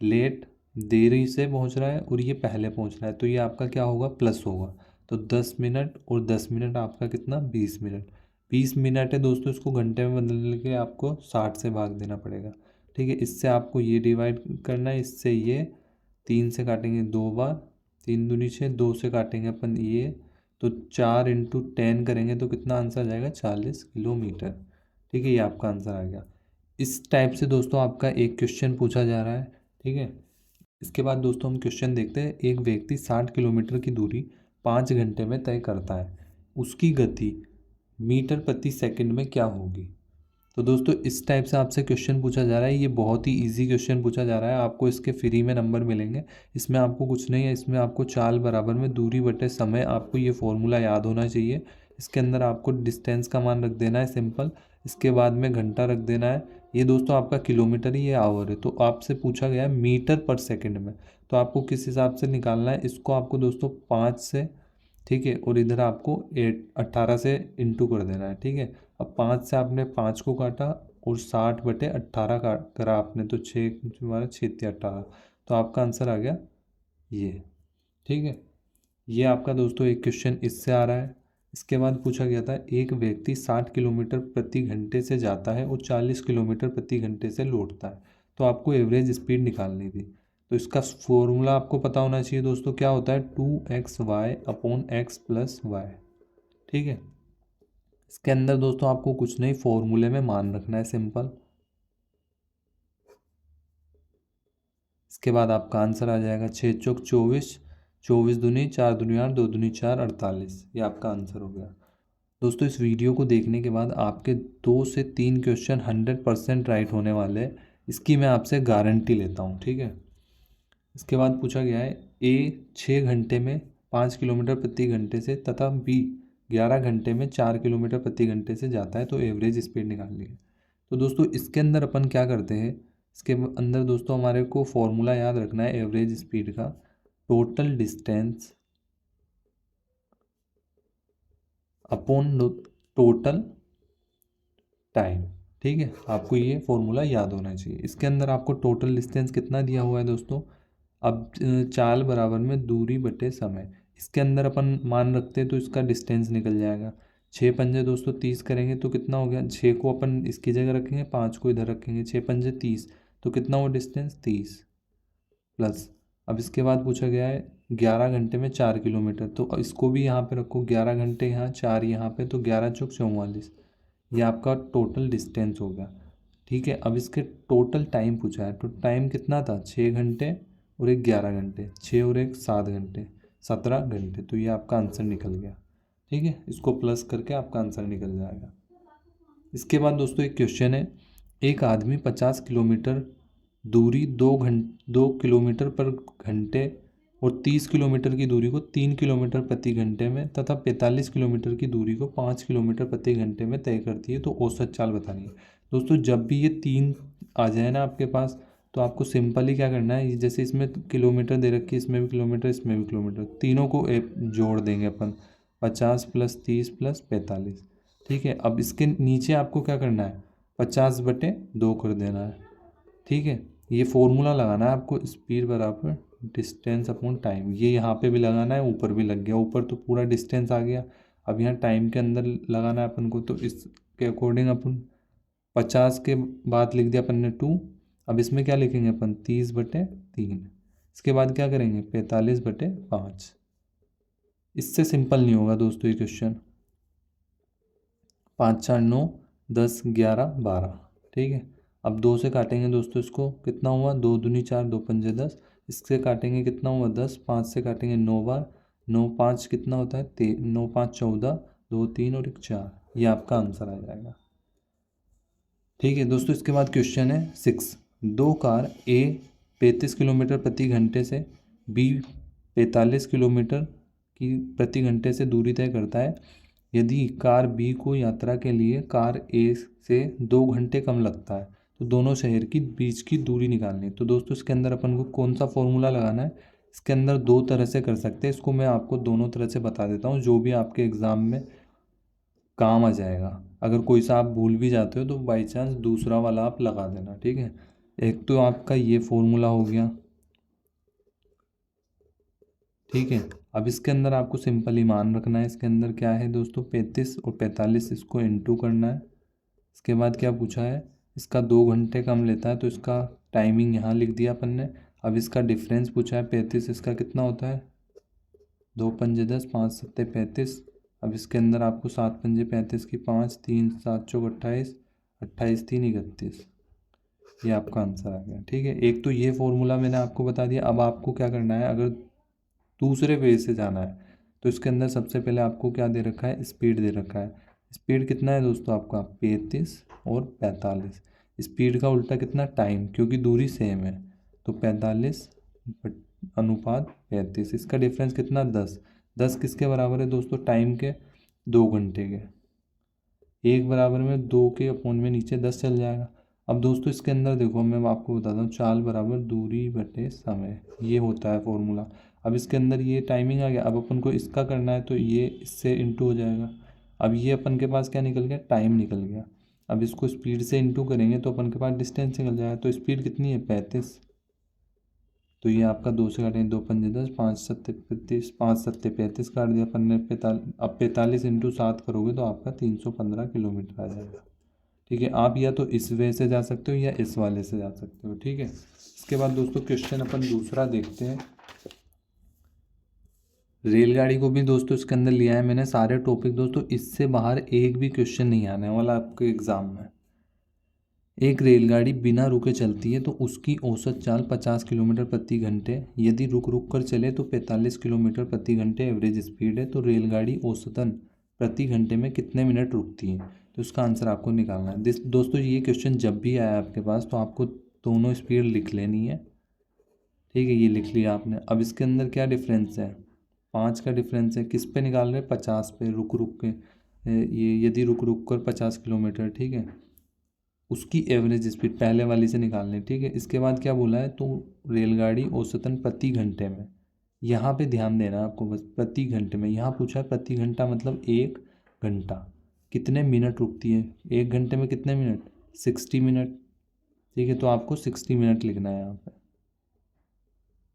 लेट देरी से पहुंच रहा है और ये पहले पहुंच रहा है, तो ये आपका क्या होगा, प्लस होगा। तो 10 मिनट और 10 मिनट आपका कितना 20 मिनट। 20 मिनट है दोस्तों, इसको घंटे में बदलने के लिए आपको 60 से भाग देना पड़ेगा। ठीक है। इससे आपको ये डिवाइड करना है, इससे ये 3 से काटेंगे 2 बार, 3 दूनी 6, 2 से काटेंगे अपन ये, तो 4 इंटू 10 करेंगे तो कितना आंसर आ जाएगा 40 किलोमीटर। ठीक है, ये आपका आंसर आ गया। इस टाइप से दोस्तों आपका एक क्वेश्चन पूछा जा रहा है। ठीक है, इसके बाद दोस्तों हम क्वेश्चन देखते हैं। एक व्यक्ति 60 किलोमीटर की दूरी 5 घंटे में तय करता है, उसकी गति मीटर प्रति सेकंड में क्या होगी। तो दोस्तों इस टाइप से आपसे क्वेश्चन पूछा जा रहा है। ये बहुत ही इजी क्वेश्चन पूछा जा रहा है, आपको इसके फ्री में नंबर मिलेंगे। इसमें आपको कुछ नहीं है, इसमें आपको चाल बराबर में दूरी बटे समय, आपको ये फॉर्मूला याद होना चाहिए। इसके अंदर आपको डिस्टेंस का मान रख देना है सिंपल, इसके बाद में घंटा रख देना है। ये दोस्तों आपका किलोमीटर ही, ये आवर है, तो आपसे पूछा गया है मीटर पर सेकेंड में, तो आपको किस हिसाब से निकालना है इसको, आपको दोस्तों 5 से, ठीक है, और इधर आपको 18 से इंटू कर देना है। ठीक है, अब 5 से आपने 5 को काटा और 60 बटे 18 का करा आपने, तो 6 हमारा 6×18, तो आपका आंसर आ गया ये। ठीक है, ये आपका दोस्तों एक क्वेश्चन इससे आ रहा है। इसके बाद पूछा गया था एक व्यक्ति 60 किलोमीटर प्रति घंटे से जाता है और 40 किलोमीटर प्रति घंटे से लौटता है, तो आपको एवरेज स्पीड निकालनी थी। तो इसका फॉर्मूला आपको पता होना चाहिए दोस्तों, क्या होता है 2xy upon x plus Y. ठीक है, इसके अंदर दोस्तों आपको कुछ नहीं, फॉर्मूले में मान रखना है सिंपल। इसके बाद आपका आंसर आ जाएगा 6 चौक 24, 24 दूनी 4 दूनी 8, 2 दूनी 4, 48, ये आपका आंसर हो गया। दोस्तों इस वीडियो को देखने के बाद आपके 2 से 3 क्वेश्चन 100% राइट होने वाले हैं, इसकी मैं आपसे गारंटी लेता हूँ। ठीक है, इसके बाद पूछा गया है ए 6 घंटे में 5 किलोमीटर प्रति घंटे से तथा बी 11 घंटे में 4 किलोमीटर प्रति घंटे से जाता है, तो एवरेज स्पीड निकालनी है। तो दोस्तों इसके अंदर अपन क्या करते हैं, इसके अंदर दोस्तों हमारे को फॉर्मूला याद रखना है एवरेज स्पीड का, total distance upon total time. ठीक है, आपको ये फॉर्मूला याद होना चाहिए। इसके अंदर आपको टोटल डिस्टेंस कितना दिया हुआ है दोस्तों, अब चाल बराबर में दूरी बटे समय, इसके अंदर अपन मान रखते हैं तो इसका डिस्टेंस निकल जाएगा। 6 पंजे दोस्तों 30 करेंगे तो कितना हो गया, 6 को अपन इसकी जगह रखेंगे, 5 को इधर रखेंगे, 6 पंजे 30, तो कितना हुआ डिस्टेंस 30 प्लस। अब इसके बाद पूछा गया है 11 घंटे में 4 किलोमीटर, तो इसको भी यहाँ पे रखो, 11 घंटे यहाँ, 4 यहाँ पे, तो 11 चौक 44, ये आपका टोटल डिस्टेंस हो गया। ठीक है, अब इसके टोटल टाइम पूछा है, तो टाइम कितना था 6 घंटे और एक 11 घंटे, 6 और एक 7 घंटे, 17 घंटे, तो ये आपका आंसर निकल गया। ठीक है, इसको प्लस करके आपका आंसर निकल जाएगा। इसके बाद दोस्तों एक क्वेश्चन है, एक आदमी 50 किलोमीटर दूरी 2 किलोमीटर पर घंटे और 30 किलोमीटर की दूरी को 3 किलोमीटर प्रति घंटे में तथा 45 किलोमीटर की दूरी को 5 किलोमीटर प्रति घंटे में तय करती है, तो औसत चाल बतानी है। दोस्तों जब भी ये 3 आ जाए ना आपके पास, तो आपको सिंपली क्या करना है, जैसे इसमें किलोमीटर दे रखी है, इसमें भी किलोमीटर, इसमें भी किलोमीटर, तीनों को जोड़ देंगे अपन, 50 प्लस 30 प्लस 45। ठीक है, अब इसके नीचे आपको क्या करना है, 50/2 कर देना है। ठीक है, ये फॉर्मूला लगाना है आपको, स्पीड बराबर डिस्टेंस अपॉन टाइम, ये यहाँ पे भी लगाना है, ऊपर भी लग गया, ऊपर तो पूरा डिस्टेंस आ गया, अब यहाँ टाइम के अंदर लगाना है अपन को, तो इसके अकॉर्डिंग अपन 50 के बाद लिख दिया अपन ने 2, अब इसमें क्या लिखेंगे अपन 30/3, इसके बाद क्या करेंगे 45/5। इससे सिंपल नहीं होगा दोस्तों ये क्वेश्चन, 5 4 9 10 11 12। ठीक है, अब 2 से काटेंगे दोस्तों, इसको कितना हुआ 2 दूनी 4, 2 पंजे 10, इससे काटेंगे कितना हुआ 10, 5 से काटेंगे 9 बार, 9 5 कितना होता है 9 5 14, 2 3 और 1 4, ये आपका आंसर आ जाएगा। ठीक है दोस्तों, इसके बाद क्वेश्चन है 6, दो कार ए 35 किलोमीटर प्रति घंटे से बी 45 किलोमीटर की प्रति घंटे से दूरी तय करता है, यदि कार बी को यात्रा के लिए कार ए से 2 घंटे कम लगता है, तो दोनों शहर की बीच की दूरी निकालनी है। तो दोस्तों इसके अंदर अपन को कौन सा फॉर्मूला लगाना है, इसके अंदर 2 तरह से कर सकते हैं, इसको मैं आपको दोनों तरह से बता देता हूँ, जो भी आपके एग्ज़ाम में काम आ जाएगा। अगर कोई सा आप भूल भी जाते हो तो बाई चांस दूसरा वाला आप लगा देना। ठीक है, एक तो आपका ये फॉर्मूला हो गया। ठीक है, अब इसके अंदर आपको सिंपली मान रखना है, इसके अंदर क्या है दोस्तों 35 और 45, इसको इंटू करना है। इसके बाद क्या पूछा है इसका 2 घंटे कम लेता है, तो इसका टाइमिंग यहाँ लिख दिया अपन ने। अब इसका डिफरेंस पूछा है 35, इसका कितना होता है 2 पंजे 10, 5 सत्ते 35। अब इसके अंदर आपको 7 पंजे 35 की 5, 3 7 चौक 28, 28 3 31, ये आपका आंसर आ गया। ठीक है, एक तो ये फॉर्मूला मैंने आपको बता दिया। अब आपको क्या करना है, अगर दूसरे पेज से जाना है तो इसके अंदर सबसे पहले आपको क्या दे रखा है, स्पीड दे रखा है। स्पीड कितना है दोस्तों आपका 35 और 45। स्पीड का उल्टा कितना टाइम, क्योंकि दूरी सेम है, तो 45 अनुपात 35। इसका डिफरेंस कितना 10। 10 किसके बराबर है दोस्तों, टाइम के, 2 घंटे के। एक बराबर में 2 के अपोन में नीचे 10 चल जाएगा। अब दोस्तों इसके अंदर देखो, मैं आपको बताता हूँ, चाल बराबर दूरी बटे समय, ये होता है फॉर्मूला। अब इसके अंदर ये टाइमिंग आ गया। अब अपन को इसका करना है तो ये इससे इंटू हो जाएगा। अब ये अपन के पास क्या निकल गया, टाइम निकल गया। अब इसको स्पीड से इंटू करेंगे तो अपन के पास डिस्टेंस निकल जाएगा। तो स्पीड कितनी है 35, तो ये आपका 2 से काटेंगे, 2 पंजे 10, 5 सत्ते 35, 5 सत्ते 35 काट दिया अपन ने 45। अब 45 इंटू 7 करोगे तो आपका 315 किलोमीटर आ जाएगा। ठीक है, आप या तो इस वे से जा सकते हो या इस वाले से जा सकते हो। ठीक है, इसके बाद दोस्तों क्वेश्चन अपन दूसरा देखते हैं। रेलगाड़ी को भी दोस्तों इसके अंदर लिया है मैंने सारे टॉपिक। दोस्तों इससे बाहर एक भी क्वेश्चन नहीं आने वाला आपके एग्जाम में। एक रेलगाड़ी बिना रुके चलती है तो उसकी औसत चाल 50 किलोमीटर प्रति घंटे, यदि रुक रुक कर चले तो 45 किलोमीटर प्रति घंटे एवरेज स्पीड है, तो रेलगाड़ी औसतन प्रति घंटे में कितने मिनट रुकती है। तो इसका आंसर आपको निकालना है। दोस्तों ये क्वेश्चन जब भी आया आपके पास तो आपको दोनों स्पीड लिख लेनी है। ठीक है, ये लिख लिया आपने। अब इसके अंदर क्या डिफरेंस है, 5 का डिफरेंस है, किस पे निकाल रहे हैं 50 पे, रुक रुक के। ये यदि रुक रुक कर 50 किलोमीटर, ठीक है, उसकी एवरेज स्पीड पहले वाली से निकालनी। ठीक है, इसके बाद क्या बोला है, तो रेलगाड़ी औसतन प्रति घंटे में, यहाँ पे ध्यान देना है आपको बस, प्रति घंटे में। यहाँ पूछा है प्रति घंटा मतलब 1 घंटा कितने मिनट रुकती है, 1 घंटे में कितने मिनट 60 मिनट। ठीक है, तो आपको 60 मिनट लिखना है यहाँ पे।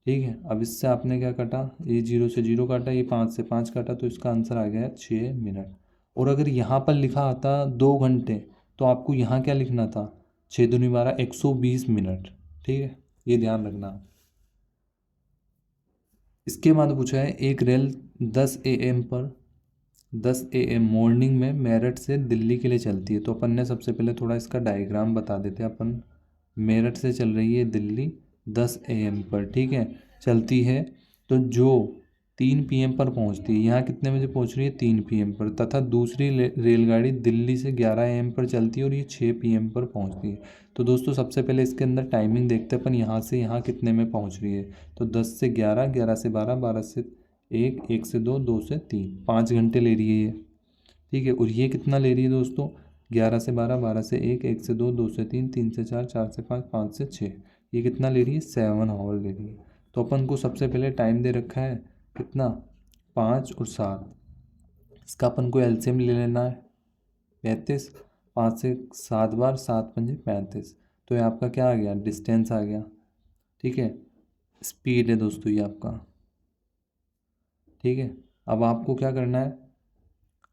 ठीक है, अब इससे आपने क्या काटा, ये 0 से 0 काटा, ये 5 से 5 काटा, तो इसका आंसर आ गया है 6 मिनट। और अगर यहाँ पर लिखा आता 2 घंटे तो आपको यहाँ क्या लिखना था, 6 दूनी 12, 120 मिनट। ठीक है, ये ध्यान रखना। इसके बाद पूछा है एक रेल 10 AM पर 10 AM मॉर्निंग में मेरठ से दिल्ली के लिए चलती है। तो अपन ने सबसे पहले थोड़ा इसका डायग्राम बता देते हैं। अपन मेरठ से चल रही है दिल्ली 10 AM पर, ठीक है, चलती है, तो जो 3 PM पर पहुंचती है, यहाँ कितने बजे पहुंच रही है 3 PM पर, तथा दूसरी रेलगाड़ी दिल्ली से 11 AM पर चलती है और ये 6 PM पर पहुंचती है। तो दोस्तों सबसे पहले इसके अंदर टाइमिंग देखते हैं अपन, यहाँ से यहाँ कितने में पहुँच रही है। तो 10 से 11, 11 से 12, 12 से 1, 1 से 2, 2 से 3, 5 घंटे ले रही है ये। ठीक है, और ये कितना ले रही है दोस्तों, 11 से 12, 12 से 1, 1 से 2, 2 से 3, 3 से 4, 4 से 5, 5 से 6, ये कितना ले रही है 7 आवर ले रही है। तो अपन को सबसे पहले टाइम दे रखा है कितना 5 और 7, इसका अपन को एलसीएम ले लेना है 35, 5 से 7 बार 7 पंजे 35, तो ये आपका क्या आ गया, डिस्टेंस आ गया। ठीक है, स्पीड है दोस्तों ये आपका। ठीक है, अब आपको क्या करना है,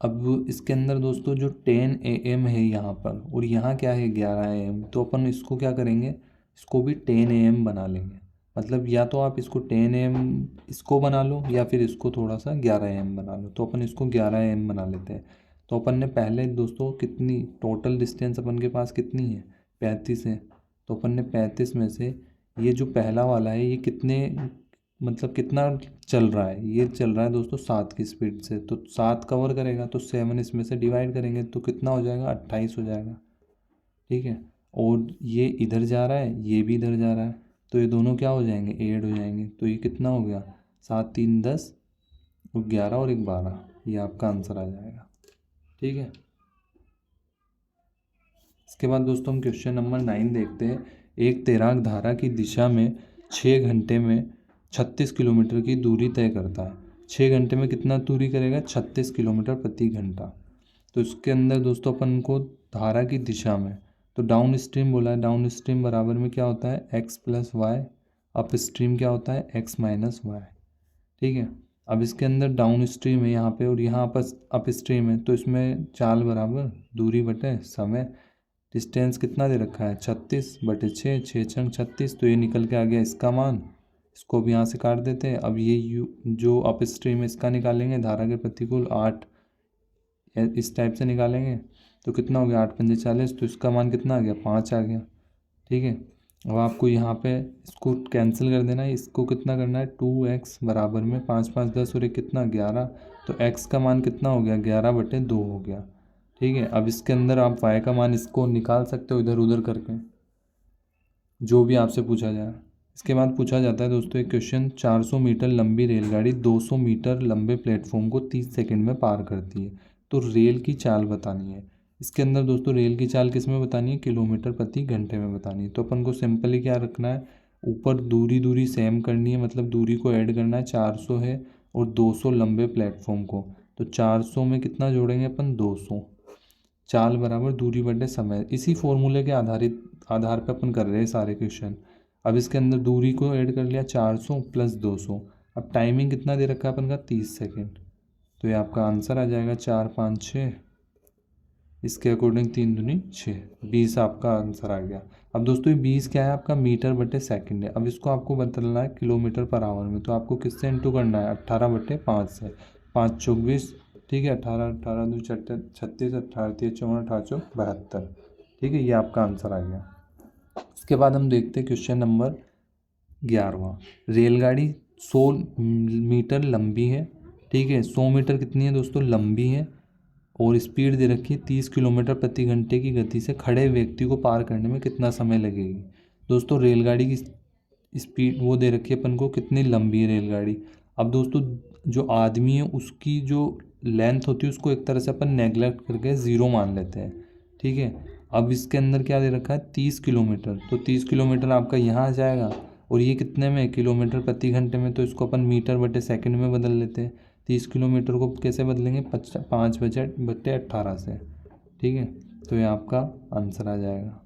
अब इसके अंदर दोस्तों जो 10 AM है यहाँ पर और यहाँ क्या है 11 AM, तो अपन इसको क्या करेंगे, इसको भी 10 AM बना लेंगे। मतलब या तो आप इसको 10 AM इसको बना लो या फिर इसको थोड़ा सा 11 AM बना लो। तो अपन इसको 11 AM बना लेते हैं। तो अपन ने पहले दोस्तों कितनी टोटल डिस्टेंस अपन के पास कितनी है 35 है, तो अपन ने 35 में से ये जो पहला वाला है ये कितने मतलब कितना चल रहा है, ये चल रहा है दोस्तों 7 की स्पीड से, तो 7 कवर करेगा, तो 7 इसमें से डिवाइड करेंगे तो कितना हो जाएगा 28 हो जाएगा। ठीक है, और ये इधर जा रहा है, ये भी इधर जा रहा है, तो ये दोनों क्या हो जाएंगे ऐड हो जाएंगे, तो ये कितना हो गया 7 3 10 और 11 और 1 12, ये आपका आंसर आ जाएगा। ठीक है, इसके बाद दोस्तों हम क्वेश्चन नंबर 9 देखते हैं। एक तैराक धारा की दिशा में 6 घंटे में 36 किलोमीटर की दूरी तय करता है। 6 घंटे में कितना दूरी करेगा 36 किलोमीटर प्रति घंटा। तो इसके अंदर दोस्तों अपन को धारा की दिशा में, तो डाउन स्ट्रीम बोला है, डाउन स्ट्रीम बराबर में क्या होता है x plus y, upstream क्या होता है x माइनस वाई। ठीक है, अब इसके अंदर डाउन स्ट्रीम है यहाँ पे और यहाँ पर अप स्ट्रीम है, तो इसमें चाल बराबर दूरी बटे समय। डिस्टेंस कितना दे रखा है 36/6, 6×6 = 36, तो ये निकल के आ गया इसका मान। इसको भी यहाँ से काट देते हैं। अब ये जो अप स्ट्रीम है इसका निकालेंगे, धारा के प्रतिकूल 8 इस टाइप से निकालेंगे तो कितना हो गया 8×5 = 40, तो इसका मान कितना आ गया 5 आ गया। ठीक है, अब आपको यहाँ पे इसको कैंसिल कर देना है। इसको कितना करना है 2x बराबर में 5×5 = 10 और ये कितना 11, तो x का मान कितना हो गया 11/2 हो गया। ठीक है, अब इसके अंदर आप y का मान इसको निकाल सकते हो इधर उधर करके, जो भी आपसे पूछा जाए। इसके बाद पूछा जाता है दोस्तों एक क्वेश्चन, 400 मीटर लंबी रेलगाड़ी 200 मीटर लंबे प्लेटफॉर्म को 30 सेकंड में पार करती है, तो रेल की चाल बतानी है। इसके अंदर दोस्तों रेल की चाल किस में बतानी है, किलोमीटर प्रति घंटे में बतानी है। तो अपन को सिंपली क्या रखना है, ऊपर दूरी दूरी सेम करनी है, मतलब दूरी को ऐड करना है। 400 है और 200 लंबे प्लेटफॉर्म को, तो 400 में कितना जोड़ेंगे अपन 200, चाल बराबर दूरी बटे समय। इसी फॉर्मूले के आधार पे अपन कर रहे हैं सारे क्वेश्चन। अब इसके अंदर दूरी को ऐड कर लिया 400 + 200। अब टाइमिंग कितना दे रखा है अपन का 30 सेकेंड, तो ये आपका आंसर आ जाएगा 4 5 6, इसके अकॉर्डिंग 3 दूनी 6, 20 आपका आंसर आ गया। अब दोस्तों ये 20 क्या है आपका मीटर बटे सेकंड है। अब इसको आपको बदलना है किलोमीटर पर आवर में, तो आपको किससे इंटू करना है 18/5 से, 5 चौक 20। ठीक है, 18 18 2 36, 18 3 54, 18 चौक 72। ठीक है, ये आपका आंसर आ गया। इसके बाद हम देखते हैं क्वेश्चन नंबर 11वां। रेलगाड़ी 100 मीटर लंबी है। ठीक है, 100 मीटर कितनी है दोस्तों लंबी है, और स्पीड दे रखी है 30 किलोमीटर प्रति घंटे की गति से खड़े व्यक्ति को पार करने में कितना समय लगेगी। दोस्तों रेलगाड़ी की स्पीड वो दे रखी है अपन को, कितनी लंबी है रेलगाड़ी। अब दोस्तों जो आदमी है उसकी जो लेंथ होती है उसको एक तरह से अपन नेगलेक्ट करके ज़ीरो मान लेते हैं। ठीक है, अब इसके अंदर क्या दे रखा है 30 किलोमीटर, तो 30 किलोमीटर आपका यहाँ आ जाएगा, और ये कितने में किलोमीटर प्रति घंटे में, तो इसको अपन मीटर बटे सेकंड में बदल लेते हैं। 30 किलोमीटर को कैसे बदलेंगे 5/18 से। ठीक है, तो ये आपका आंसर आ जाएगा।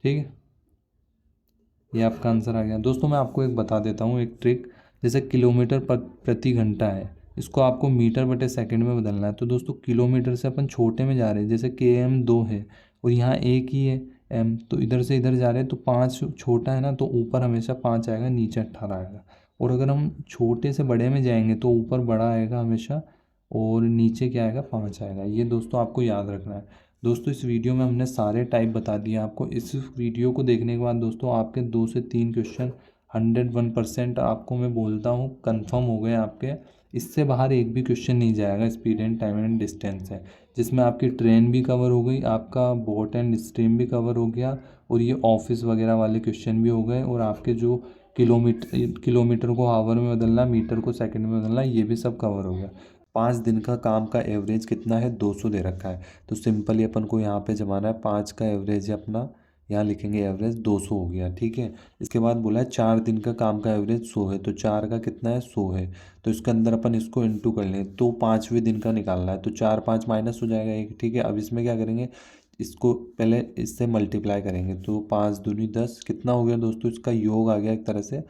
ठीक है, ये आपका आंसर आ गया। दोस्तों मैं आपको एक बता देता हूँ एक ट्रिक, जैसे किलोमीटर प्रति घंटा है, इसको आपको मीटर बटे सेकंड में बदलना है। तो दोस्तों किलोमीटर से अपन छोटे में जा रहे हैं, जैसे km 2 है और यहाँ 1 ही है m, तो इधर से इधर जा रहे हैं तो 5 छोटा है ना, तो ऊपर हमेशा 5 आएगा, नीचे 18 आएगा। और अगर हम छोटे से बड़े में जाएंगे तो ऊपर बड़ा आएगा हमेशा, और नीचे क्या आएगा 5 आएगा। ये दोस्तों आपको याद रखना है। दोस्तों इस वीडियो में हमने सारे टाइप बता दिए आपको। इस वीडियो को देखने के बाद दोस्तों आपके 2 से 3 क्वेश्चन 101% आपको मैं बोलता हूँ कंफर्म हो गए आपके। इससे बाहर एक भी क्वेश्चन नहीं जाएगा speed and time and distance है, जिसमें आपकी ट्रेन भी कवर हो गई, आपका बोट एंड स्ट्रीम भी कवर हो गया, और ये ऑफिस वगैरह वाले क्वेश्चन भी हो गए, और आपके जो किलोमीटर को आवर में बदलना, मीटर को सेकंड में बदलना, ये भी सब कवर हो गया। 5 दिन का काम का एवरेज कितना है 200 दे रखा है, तो सिंपली अपन को यहाँ पे जमाना है 5 का एवरेज है अपना, यहाँ लिखेंगे एवरेज 200 हो गया। ठीक है, इसके बाद बोला है 4 दिन का काम का एवरेज 100 है, तो 4 का कितना है 100 है, तो इसके अंदर अपन इसको इंटू कर लें, तो 5वें दिन का निकालना है, तो 4 5 माइनस हो जाएगा 1। ठीक है, अब इसमें क्या करेंगे, इसको पहले इससे मल्टीप्लाई करेंगे, तो 5 दूनी 10 कितना हो गया दोस्तों, इसका योग आ गया एक तरह से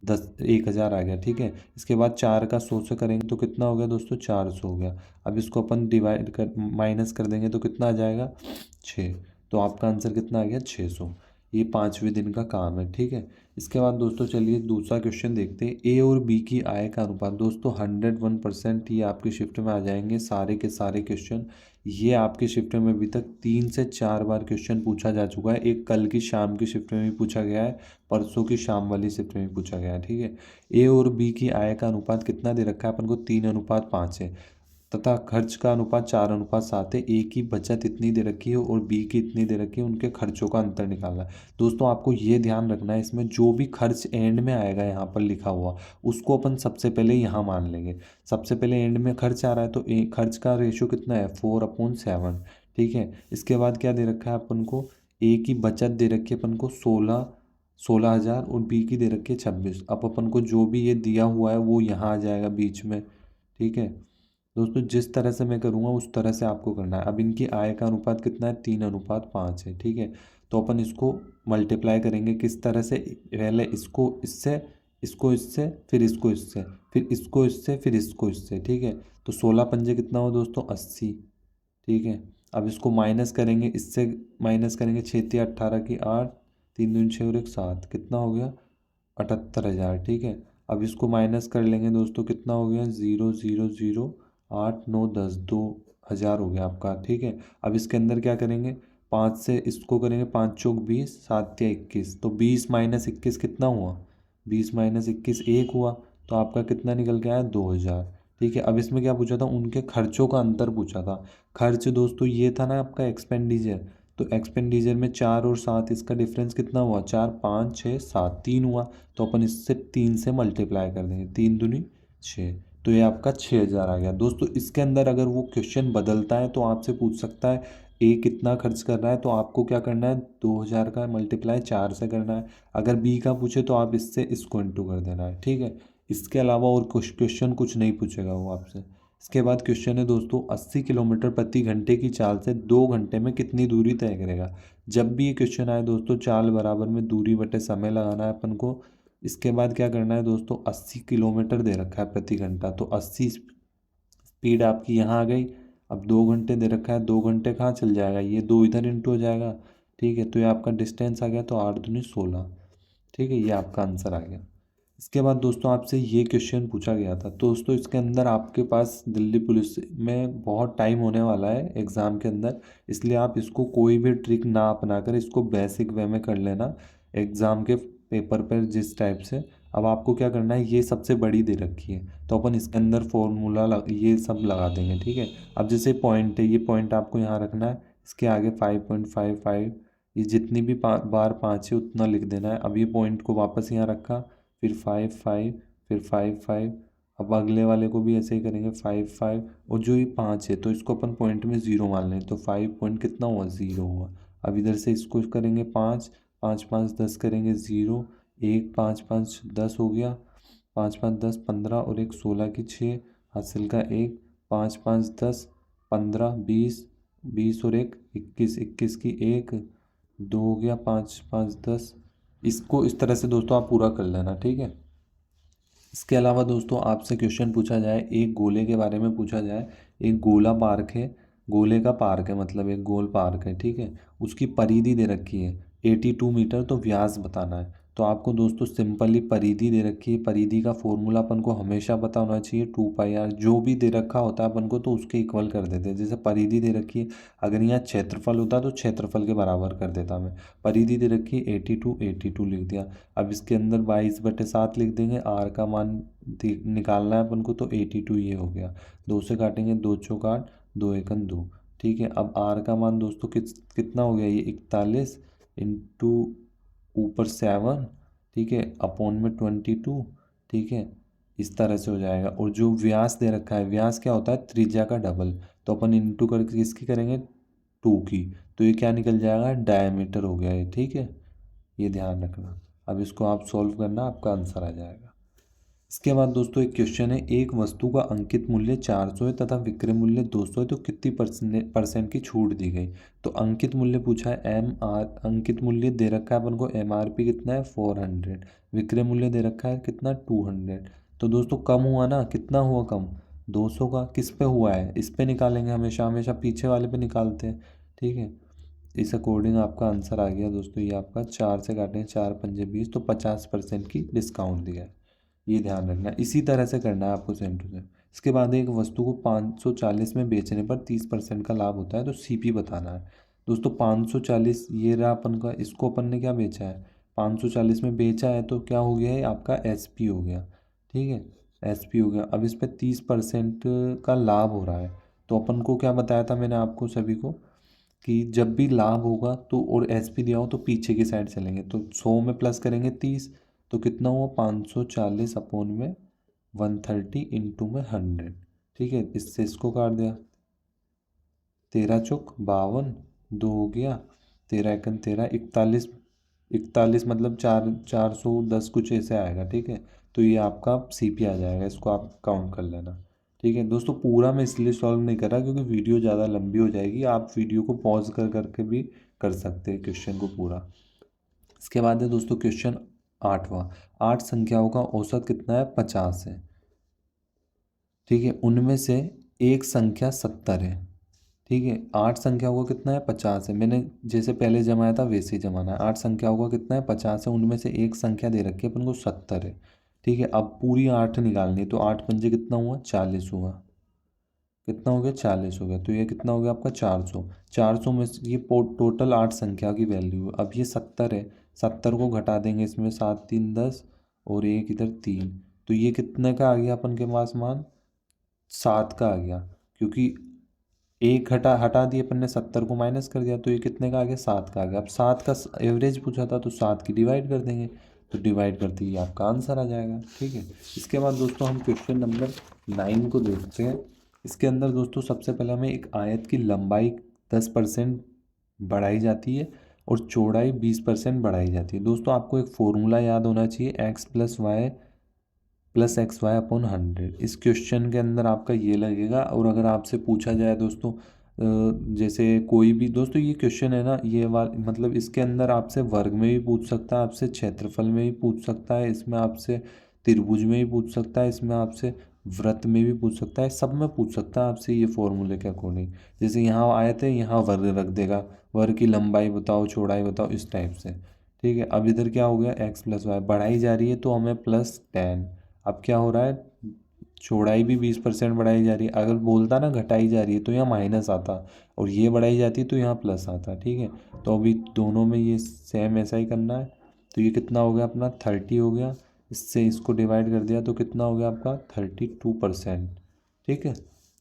10,000 आ गया। ठीक है, इसके बाद 4 का 100 से करेंगे तो कितना हो गया दोस्तों 400 हो गया। अब इसको अपन डिवाइड कर माइनस कर देंगे तो कितना आ जाएगा 6, तो आपका आंसर कितना आ गया 600। ये 5वें दिन का काम है। ठीक है, इसके बाद दोस्तों चलिए दूसरा क्वेश्चन देखते हैं। ए और बी की आय का अनुपात। दोस्तों 101% ये आपकी शिफ्ट में आ जाएंगे सारे के सारे क्वेश्चन। ये आपकी शिफ्ट में अभी तक 3 से 4 बार क्वेश्चन पूछा जा चुका है। एक कल की शाम की शिफ्ट में भी पूछा गया है, परसों की शाम वाली शिफ्ट में भी पूछा गया है। ठीक है, ए और बी की आय का अनुपात कितना दे रखा है अपन को 3:5 है, तथा खर्च का अनुपात 4:7 है। ए की बचत इतनी दे रखी है और बी की इतनी दे रखी है, उनके खर्चों का अंतर निकालना है। दोस्तों आपको ये ध्यान रखना है, इसमें जो भी खर्च एंड में आएगा यहाँ पर लिखा हुआ, उसको अपन सबसे पहले यहाँ मान लेंगे। सबसे पहले एंड में खर्च आ रहा है, तो खर्च का रेशो कितना है 4/7। ठीक है, इसके बाद क्या दे रखा है अपन को, ए की बचत दे रखी है अपन को 16,000 और बी की दे रखी है 26। अब अपन को जो भी ये दिया हुआ है वो यहाँ आ जाएगा बीच में। ठीक है दोस्तों, जिस तरह से मैं करूँगा उस तरह से आपको करना है। अब इनकी आय का अनुपात कितना है 3:5 है। ठीक है, तो अपन इसको मल्टीप्लाई करेंगे किस तरह से, पहले इसको इससे, इसको इससे, फिर इसको इससे, फिर इसको इससे, फिर इसको इससे। ठीक है, तो 16 पंजे कितना हो दोस्तों 80। ठीक है, अब इसको माइनस करेंगे, इससे माइनस करेंगे 6×3 = 18 की 8, 3 दूनी 6 और 1 7, कितना हो गया 78,000। ठीक है, अब इसको माइनस कर लेंगे दोस्तों, कितना हो गया 0 0 0 8 9 10, 2,000 हो गया आपका। ठीक है, अब इसके अंदर क्या करेंगे, 5 से इसको करेंगे, 5 चौक 20, 7 या 21, तो 20 - 21 कितना हुआ, 20 - 21 1 हुआ, तो आपका कितना निकल के आया 2,000। ठीक है, अब इसमें क्या पूछा था, उनके खर्चों का अंतर पूछा था। खर्च दोस्तों ये था ना आपका एक्सपेंडिचर, तो एक्सपेंडिचर में 4 और 7 इसका डिफरेंस कितना हुआ, 4 5 6 7 3 हुआ, तो अपन इससे 3 से मल्टीप्लाई कर देंगे, 3 दूनी 6, तो ये आपका 6,000 आ गया। दोस्तों इसके अंदर अगर वो क्वेश्चन बदलता है तो आपसे पूछ सकता है ए कितना खर्च कर रहा है, तो आपको क्या करना है, 2,000 का मल्टीप्लाई 4 से करना है। अगर बी का पूछे तो आप इससे इसको इंटू कर देना है। ठीक है, इसके अलावा और कुछ क्वेश्चन कुछ नहीं पूछेगा वो आपसे। इसके बाद क्वेश्चन है दोस्तों, 80 किलोमीटर प्रति घंटे की चाल से 2 घंटे में कितनी दूरी तय करेगा। जब भी ये क्वेश्चन आए दोस्तों, चाल बराबर में दूरी बटे समय लगाना है अपन को। इसके बाद क्या करना है दोस्तों, 80 किलोमीटर दे रखा है प्रति घंटा, तो 80 स्पीड आपकी यहाँ आ गई। अब 2 घंटे दे रखा है, 2 घंटे कहाँ चल जाएगा, ये 2 इधर इंटू हो जाएगा। ठीक है, तो ये आपका डिस्टेंस आ गया, तो 8 दूनी 16। ठीक है, ये आपका आंसर आ गया। इसके बाद दोस्तों आपसे ये क्वेश्चन पूछा गया था, तो दोस्तों इसके अंदर आपके पास दिल्ली पुलिस में बहुत टाइम होने वाला है एग्ज़ाम के अंदर, इसलिए आप इसको कोई भी ट्रिक ना अपना कर इसको बेसिक वे में कर लेना एग्ज़ाम के पेपर पर जिस टाइप से। अब आपको क्या करना है, ये सबसे बड़ी दे रखी है, तो अपन इसके अंदर फॉर्मूला ये सब लगा देंगे। ठीक है, अब जैसे पॉइंट है, ये पॉइंट आपको यहाँ रखना है, इसके आगे 5.55, ये जितनी भी बार 5 है उतना लिख देना है। अब ये पॉइंट को वापस यहाँ रखा, फिर 5 5, फिर 5 5, अब अगले वाले को भी ऐसे ही करेंगे 5 5, और जो ये 5 है तो इसको अपन पॉइंट में 0 मान लें, तो 5 पॉइंट कितना हुआ 0 हुआ। अब इधर से इसको करेंगे 5 5 5 10 करेंगे 0, 1 5 5 10 हो गया, 5 5 10 15 और 1 16 की 6 हासिल का 1, 5 5 10 15 20, 20 और 1 21, 21 की 1 2 हो गया, 5 5 10। इसको इस तरह से दोस्तों आप पूरा कर लेना। ठीक है, इसके अलावा दोस्तों आपसे क्वेश्चन पूछा जाए, एक गोले के बारे में पूछा जाए, एक गोला पार्क है, गोले का पार्क है मतलब एक गोल पार्क है। ठीक है, उसकी परिधि दे रखी है 82 मीटर, तो व्यास बताना है। तो आपको दोस्तों सिंपली परिधि दे रखी है, परिधि का फॉर्मूला अपन को हमेशा पता होना चाहिए, 2πr, जो भी दे रखा होता है अपन को तो उसके इक्वल कर देते हैं। जैसे परिधि दे रखी है, अगर यहाँ क्षेत्रफल होता तो क्षेत्रफल के बराबर कर देता मैं। परिधि दे रखी है 82, 82 लिख दिया। अब इसके अंदर 22/7 लिख देंगे, आर का मान निकालना है अपन को, तो 82 ये हो गया। 2 से काटेंगे, 2 चौक 8, 2 एकम 2। ठीक है, अब आर का मान दोस्तों कितना हो गया, ये 41 इंटू ऊपर 7, ठीक है, अपॉन में 22। ठीक है, इस तरह से हो जाएगा। और जो व्यास दे रखा है, व्यास क्या होता है, त्रिज्या का डबल, तो अपन इंटू करके किसकी करेंगे, 2 की, तो ये क्या निकल जाएगा, डायमीटर हो गया ये। ठीक है, ये ध्यान रखना। अब इसको आप सॉल्व करना, आपका आंसर आ जाएगा। इसके बाद दोस्तों एक क्वेश्चन है, एक वस्तु का अंकित मूल्य 400 है तथा विक्रय मूल्य 200 है, तो कितनी परसेंट की छूट दी गई। तो अंकित मूल्य पूछा है, अंकित मूल्य दे रखा है अपन को, MRP कितना है 400, विक्रय मूल्य दे रखा है कितना 200। तो दोस्तों कम हुआ ना, कितना हुआ कम, 200 का। किस पे हुआ है, इस पे निकालेंगे, हमेशा हमेशा पीछे वाले पे निकालते हैं। ठीक है, इस अकॉर्डिंग आपका आंसर आ गया दोस्तों, ये आपका 4 से काटें, 4 पंजे 20, तो 50% की डिस्काउंट दिया है। ये ध्यान रखना है, इसी तरह से करना है आपको सेम टू सेम। इसके बाद एक वस्तु को 540 में बेचने पर 30% का लाभ होता है, तो CP बताना है। दोस्तों 540 ये रहा अपन का, इसको अपन ने क्या बेचा है, 540 में बेचा है, तो क्या हो गया है आपका SP हो गया। ठीक है, SP हो गया। अब इस पर 30% का लाभ हो रहा है, तो अपन को क्या बताया था मैंने आपको सभी को, कि जब भी लाभ होगा तो और SP दिया हो तो पीछे की साइड चलेंगे, तो 100 में प्लस करेंगे 30, तो कितना हुआ 540 अपॉन में 130 इंटू में 100। ठीक है, इससे इसको काट दिया, 13 चौक 52, 2 हो गया, 13 एकन 13, 41, 41 मतलब 410 कुछ ऐसे आएगा। ठीक है, तो ये आपका CP आ जाएगा, इसको आप काउंट कर लेना। ठीक है दोस्तों, पूरा मैं इसलिए सॉल्व नहीं कर रहा क्योंकि वीडियो ज़्यादा लंबी हो जाएगी, आप वीडियो को पॉज कर करके भी कर सकते हैं क्वेश्चन को पूरा। इसके बाद है दोस्तों क्वेश्चन 8वां, 8 संख्याओं का औसत कितना है, 50 है। ठीक है, उनमें से एक संख्या 70 है। ठीक है। 8 संख्याओं का कितना है 50 है, मैंने जैसे पहले जमाया था वैसे ही जमाना है। 8 संख्याओं का कितना है 50 है, उनमें से एक संख्या दे रखी है अपन को 70 है। ठीक है, अब पूरी 8 निकालनी है, तो 8 पंजे कितना हुआ 40 हुआ। कितना हो गया 40 हो गया, तो ये कितना हो गया आपका 400। 400 में से ये टोटल 8 संख्या की वैल्यू है। अब ये 70 है, 70 को घटा देंगे इसमें, 7 3 10 और एक इधर 3, तो ये कितने का आ गया अपन के पास मान 7 का आ गया, क्योंकि एक हटा हटा दिए अपन ने, 70 को माइनस कर दिया, तो ये कितने का आ गया 7 का आ गया। अब 7 का एवरेज पूछा था तो 7 की डिवाइड कर देंगे, तो डिवाइड करते ही आपका आंसर आ जाएगा। ठीक है, इसके बाद दोस्तों हम क्वेश्चन नंबर 9 को देखते हैं। इसके अंदर दोस्तों सबसे पहले हमें एक आयत की लंबाई 10% बढ़ाई जाती है और चौड़ाई 20% बढ़ाई जाती है। दोस्तों आपको एक फॉर्मूला याद होना चाहिए, x+y+xy/100। इस क्वेश्चन के अंदर आपका ये लगेगा। और अगर आपसे पूछा जाए दोस्तों जैसे कोई भी दोस्तों ये क्वेश्चन है ना, ये वाला मतलब इसके अंदर आपसे वर्ग में भी पूछ सकता है, आपसे क्षेत्रफल में भी पूछ सकता है, इसमें आपसे त्रिभुज में भी पूछ सकता है, इसमें आपसे व्रत में भी पूछ सकता है, सब में पूछ सकता है आपसे ये फॉर्मूले के अकॉर्डिंग। जैसे यहाँ आए थे, यहाँ वर्ग रख देगा, वर्ग की लंबाई बताओ चौड़ाई बताओ, इस टाइप से। ठीक है, अब इधर क्या हो गया x+y बढ़ाई जा रही है तो हमें +10। अब क्या हो रहा है, चौड़ाई भी 20% बढ़ाई जा रही है। अगर बोलता ना घटाई जा रही है तो यहाँ माइनस आता, और ये बढ़ाई जाती है तो यहाँ प्लस आता। ठीक है, तो अभी दोनों में ये सेम ऐसा ही करना है। तो ये कितना हो गया अपना 30 हो गया, इससे इसको डिवाइड कर दिया तो कितना हो गया आपका 32%। ठीक है,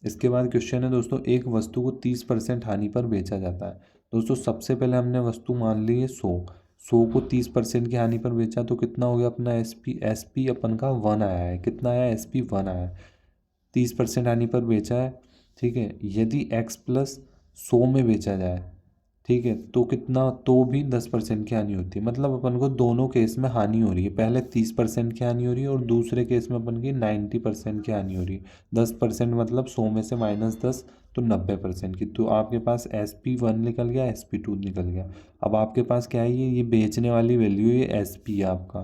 इसके बाद क्वेश्चन है दोस्तों, एक वस्तु को 30% हानि पर बेचा जाता है। दोस्तों सबसे पहले हमने वस्तु मान ली है 100 को 30% की हानि पर बेचा तो कितना हो गया अपना एस पी अपन का 1 आया है। कितना आया SP 1 आया है, 30% हानि पर बेचा है। ठीक है, यदि x+100 में बेचा जाए, ठीक है, तो कितना, तो भी 10% की हानि होती है। मतलब अपन को दोनों केस में हानि हो रही है, पहले 30% की हानि हो रही है और दूसरे केस में अपन की 90% की हानि हो रही है। 10% मतलब 100 में से -10 तो 90% की। तो आपके पास SP 1 निकल गया, SP 2 निकल गया। अब आपके पास क्या है, ये बेचने वाली वैल्यू ये SP है आपका।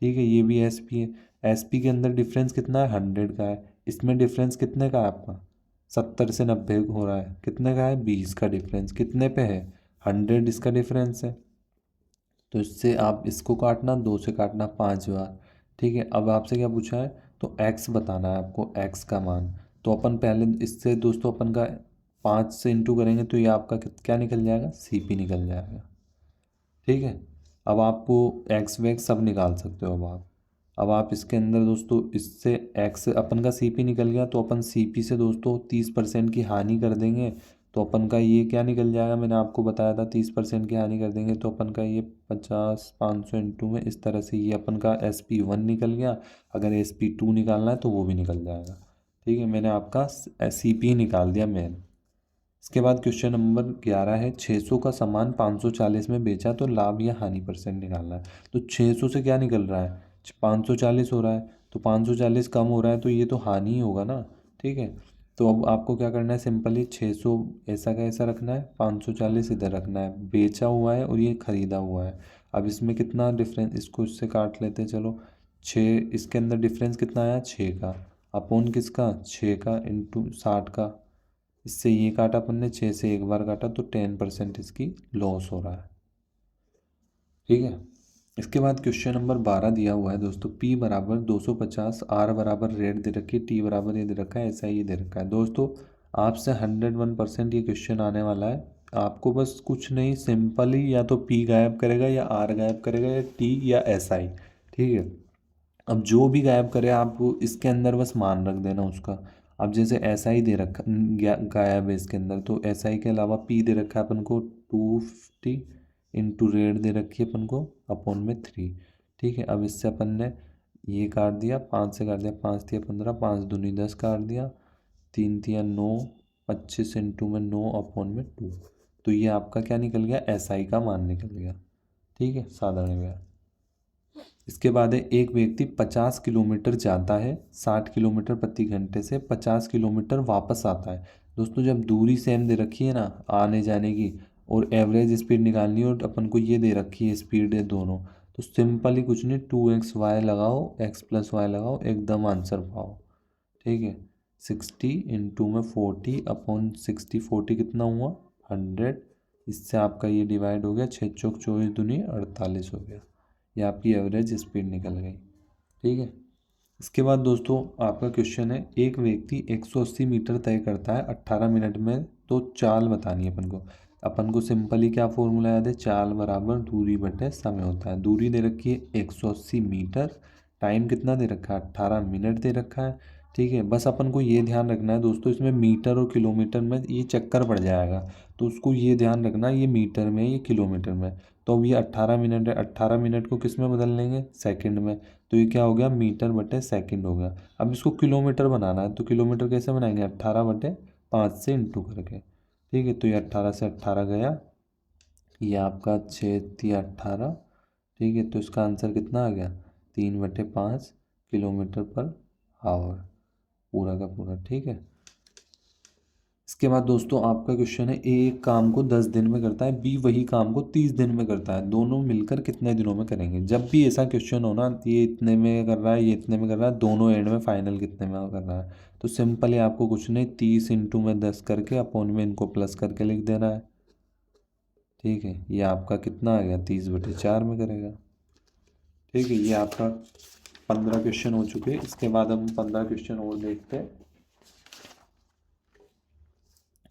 ठीक है, ये भी SP है। SP के अंदर डिफरेंस कितना है 100 का है, इसमें डिफरेंस कितने का है आपका 70 से 90 हो रहा है, कितने का है 20 का डिफरेंस, कितने पे है 100 इसका डिफरेंस है। तो इससे आप इसको काटना, 2 से काटना 5 बार। ठीक है, अब आपसे क्या पूछा है, तो x बताना है आपको, x का मान। तो अपन पहले इससे दोस्तों अपन का 5 से इंटू करेंगे तो ये आपका क्या निकल जाएगा CP निकल जाएगा। ठीक है, अब आपको एक्स वैक्स सब निकाल सकते हो। अब आप इसके अंदर दोस्तों इससे एक्स अपन का CP निकल गया, तो अपन CP से दोस्तों 30% की हानि कर देंगे तो अपन का ये क्या निकल जाएगा, मैंने आपको बताया था 30% की हानि कर देंगे तो अपन का ये 50 500 इंटू में इस तरह से ये अपन का SP 1 निकल गया। अगर SP 2 निकालना है तो वो भी निकल जाएगा। ठीक है, मैंने आपका CP निकाल दिया मेन। इसके बाद क्वेश्चन नंबर 11 है, 600 का सामान 540 में बेचा तो लाभ या हानि परसेंट निकालना है। तो 600 से क्या निकल रहा है 540 हो रहा है, तो 540 कम हो रहा है तो ये तो हानि ही होगा ना। ठीक है, तो अब आपको क्या करना है, सिंपली 600 ऐसा का ऐसा रखना है, 540 इधर रखना है। बेचा हुआ है और ये खरीदा हुआ है। अब इसमें कितना डिफरेंस, इसको इससे काट लेते हैं चलो। 6 इसके अंदर डिफरेंस कितना आया 6 का, अपोन किसका 6 का इंटू 60 का। इससे ये काटा अपन ने, 6 से एक बार काटा तो 10% इसकी लॉस हो रहा है। ठीक है, इसके बाद क्वेश्चन नंबर 12 दिया हुआ है दोस्तों, P बराबर 250, R बराबर रेट दे रखी है, T बराबर ये दे रखा है, ऐसा ये दे रखा है। दोस्तों आपसे 101% ये क्वेश्चन आने वाला है। आपको बस कुछ नहीं, सिंपली या तो P गायब करेगा या R गायब करेगा या T या SI। ठीक है, अब जो भी गायब करे आपको इसके अंदर बस मान रख देना उसका। अब जैसे SI दे रखा गायब है इसके अंदर, तो SI के अलावा P दे रखा है अपन को 250 इंटू रेट दे रखी है अपन को अपॉन में 3। ठीक है, अब इससे अपन ने ये काट दिया, 5 से काट दिया, 5 तिया 15, 5 दूनी 10 काट दिया, 3 तिया 9, 25 इंटू में 9 अपॉन में 2। तो ये आपका क्या निकल गया SI का मान निकल गया। ठीक है, साधारण गया। इसके बाद है, एक व्यक्ति 50 किलोमीटर जाता है, 60 किलोमीटर प्रति घंटे से 50 किलोमीटर वापस आता है। दोस्तों जब दूरी सेम दे रखी है ना आने जाने की, और एवरेज स्पीड निकालनी है और अपन को ये दे रखी है स्पीड है दोनों, तो सिंपली कुछ नहीं 2xy लगाओ, x+y लगाओ, एकदम आंसर पाओ। ठीक है, 60 इंटू में 40 अपॉन 60, 40 कितना हुआ 100। इससे आपका ये डिवाइड हो गया, 6 चौक 24 दूनी 48 हो गया। ये आपकी एवरेज स्पीड निकल गई। ठीक है। इसके बाद दोस्तों आपका क्वेश्चन है, एक व्यक्ति 180 मीटर तय करता है 18 मिनट में, तो चाल बतानी है अपन को सिंपली क्या फॉर्मूला याद है, चाल बराबर दूरी बटे समय होता है। दूरी दे रखी है 180 मीटर, टाइम कितना दे रखा है 18 मिनट दे रखा है। ठीक है, बस अपन को ये ध्यान रखना है दोस्तों, इसमें मीटर और किलोमीटर में ये चक्कर पड़ जाएगा, तो उसको ये ध्यान रखना है ये मीटर में ये किलोमीटर में। तो अब ये 18 मिनट है, 18 मिनट को किस में बदल लेंगे सेकंड में, तो ये क्या हो गया मीटर बटे सेकंड हो गया। अब इसको किलोमीटर बनाना है, तो किलोमीटर कैसे बनाएंगे 18/5 से इंटू करके। ठीक है, तो ये 18 से 18 गया, ये आपका 6×3 = 18। ठीक है, तो इसका आंसर कितना आ गया 3/5 किलोमीटर पर आवर, पूरा का पूरा। ठीक है। इसके बाद दोस्तों आपका क्वेश्चन है, ए एक काम को 10 दिन में करता है, बी वही काम को 30 दिन में करता है, दोनों मिलकर कितने दिनों में करेंगे। जब भी ऐसा क्वेश्चन हो ना, ये इतने में कर रहा है ये इतने में कर रहा है, दोनों एंड में फाइनल कितने में कर रहा है, तो सिंपली आपको कुछ नहीं 30 इंटू में 10 करके अपॉन में इनको प्लस करके लिख देना है। ठीक है, ये आपका कितना आ गया 30/4 में करेगा। ठीक है, ये आपका 15 क्वेश्चन हो चुके हैं। इसके बाद हम 15 क्वेश्चन और देखते हैं।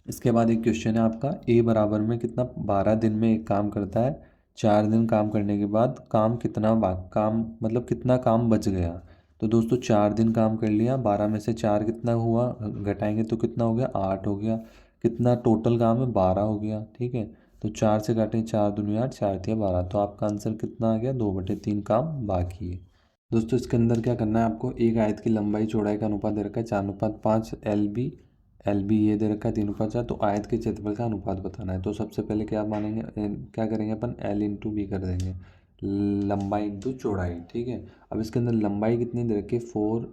इसके बाद एक क्वेश्चन है आपका, ए बराबर में कितना 12 दिन में एक काम करता है, 4 दिन काम करने के बाद काम मतलब कितना काम बच गया। तो दोस्तों 4 दिन काम कर लिया, 12 में से 4 कितना हुआ घटाएंगे तो कितना हो गया 8 हो गया। कितना टोटल काम है 12 हो गया। ठीक है, तो 4 से काटें 4 दूनी 8, 4×3 = 12, तो आपका आंसर कितना आ गया 2/3 काम बाकी है। दोस्तों इसके अंदर क्या करना है आपको, एक आयत की लंबाई चौड़ाई का अनुपात दे रखा है 4:5 एल बी ये दे रखा है 3:4, तो आयत के क्षेत्रफल का अनुपात बताना है। तो सबसे पहले क्या मानेंगे क्या करेंगे अपन एल इंटू बी कर देंगे, लंबाई इंटू चौड़ाई। ठीक है, अब इसके अंदर लंबाई कितनी दे रखी है 4,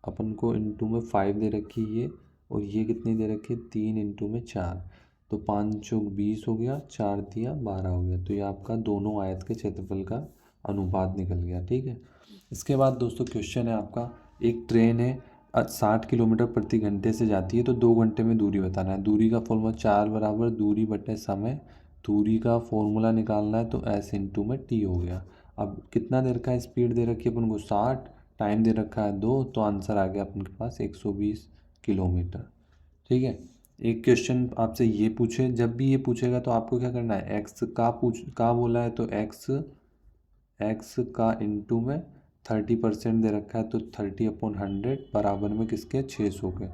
अपन को इंटू में 5 दे रखी है ये, और ये कितनी दे रखी है 3 इंटू में 4, तो 5 चौक 20 हो गया, 4×3 = 12 हो गया। तो ये आपका दोनों आयत के क्षेत्रफल का अनुपात निकल गया। ठीक है। इसके बाद दोस्तों क्वेश्चन है आपका, एक ट्रेन है 60 किलोमीटर प्रति घंटे से जाती है, तो 2 घंटे में दूरी बताना है। दूरी का फॉर्मूला चाल बराबर दूरी बटे समय, दूरी का फॉर्मूला निकालना है तो एस इंटू में टी हो गया। अब कितना दे रखा है, स्पीड दे रखी है अपन को 60, टाइम दे रखा है 2, तो आंसर आ गया अपन के पास 120 किलोमीटर। ठीक है। एक क्वेश्चन आपसे ये पूछे, जब भी ये पूछेगा तो आपको क्या करना है, एक्स का बोला है तो एक्स का इंटू में 30% दे रखा है, तो 30/100 बराबर में किसके 600 के।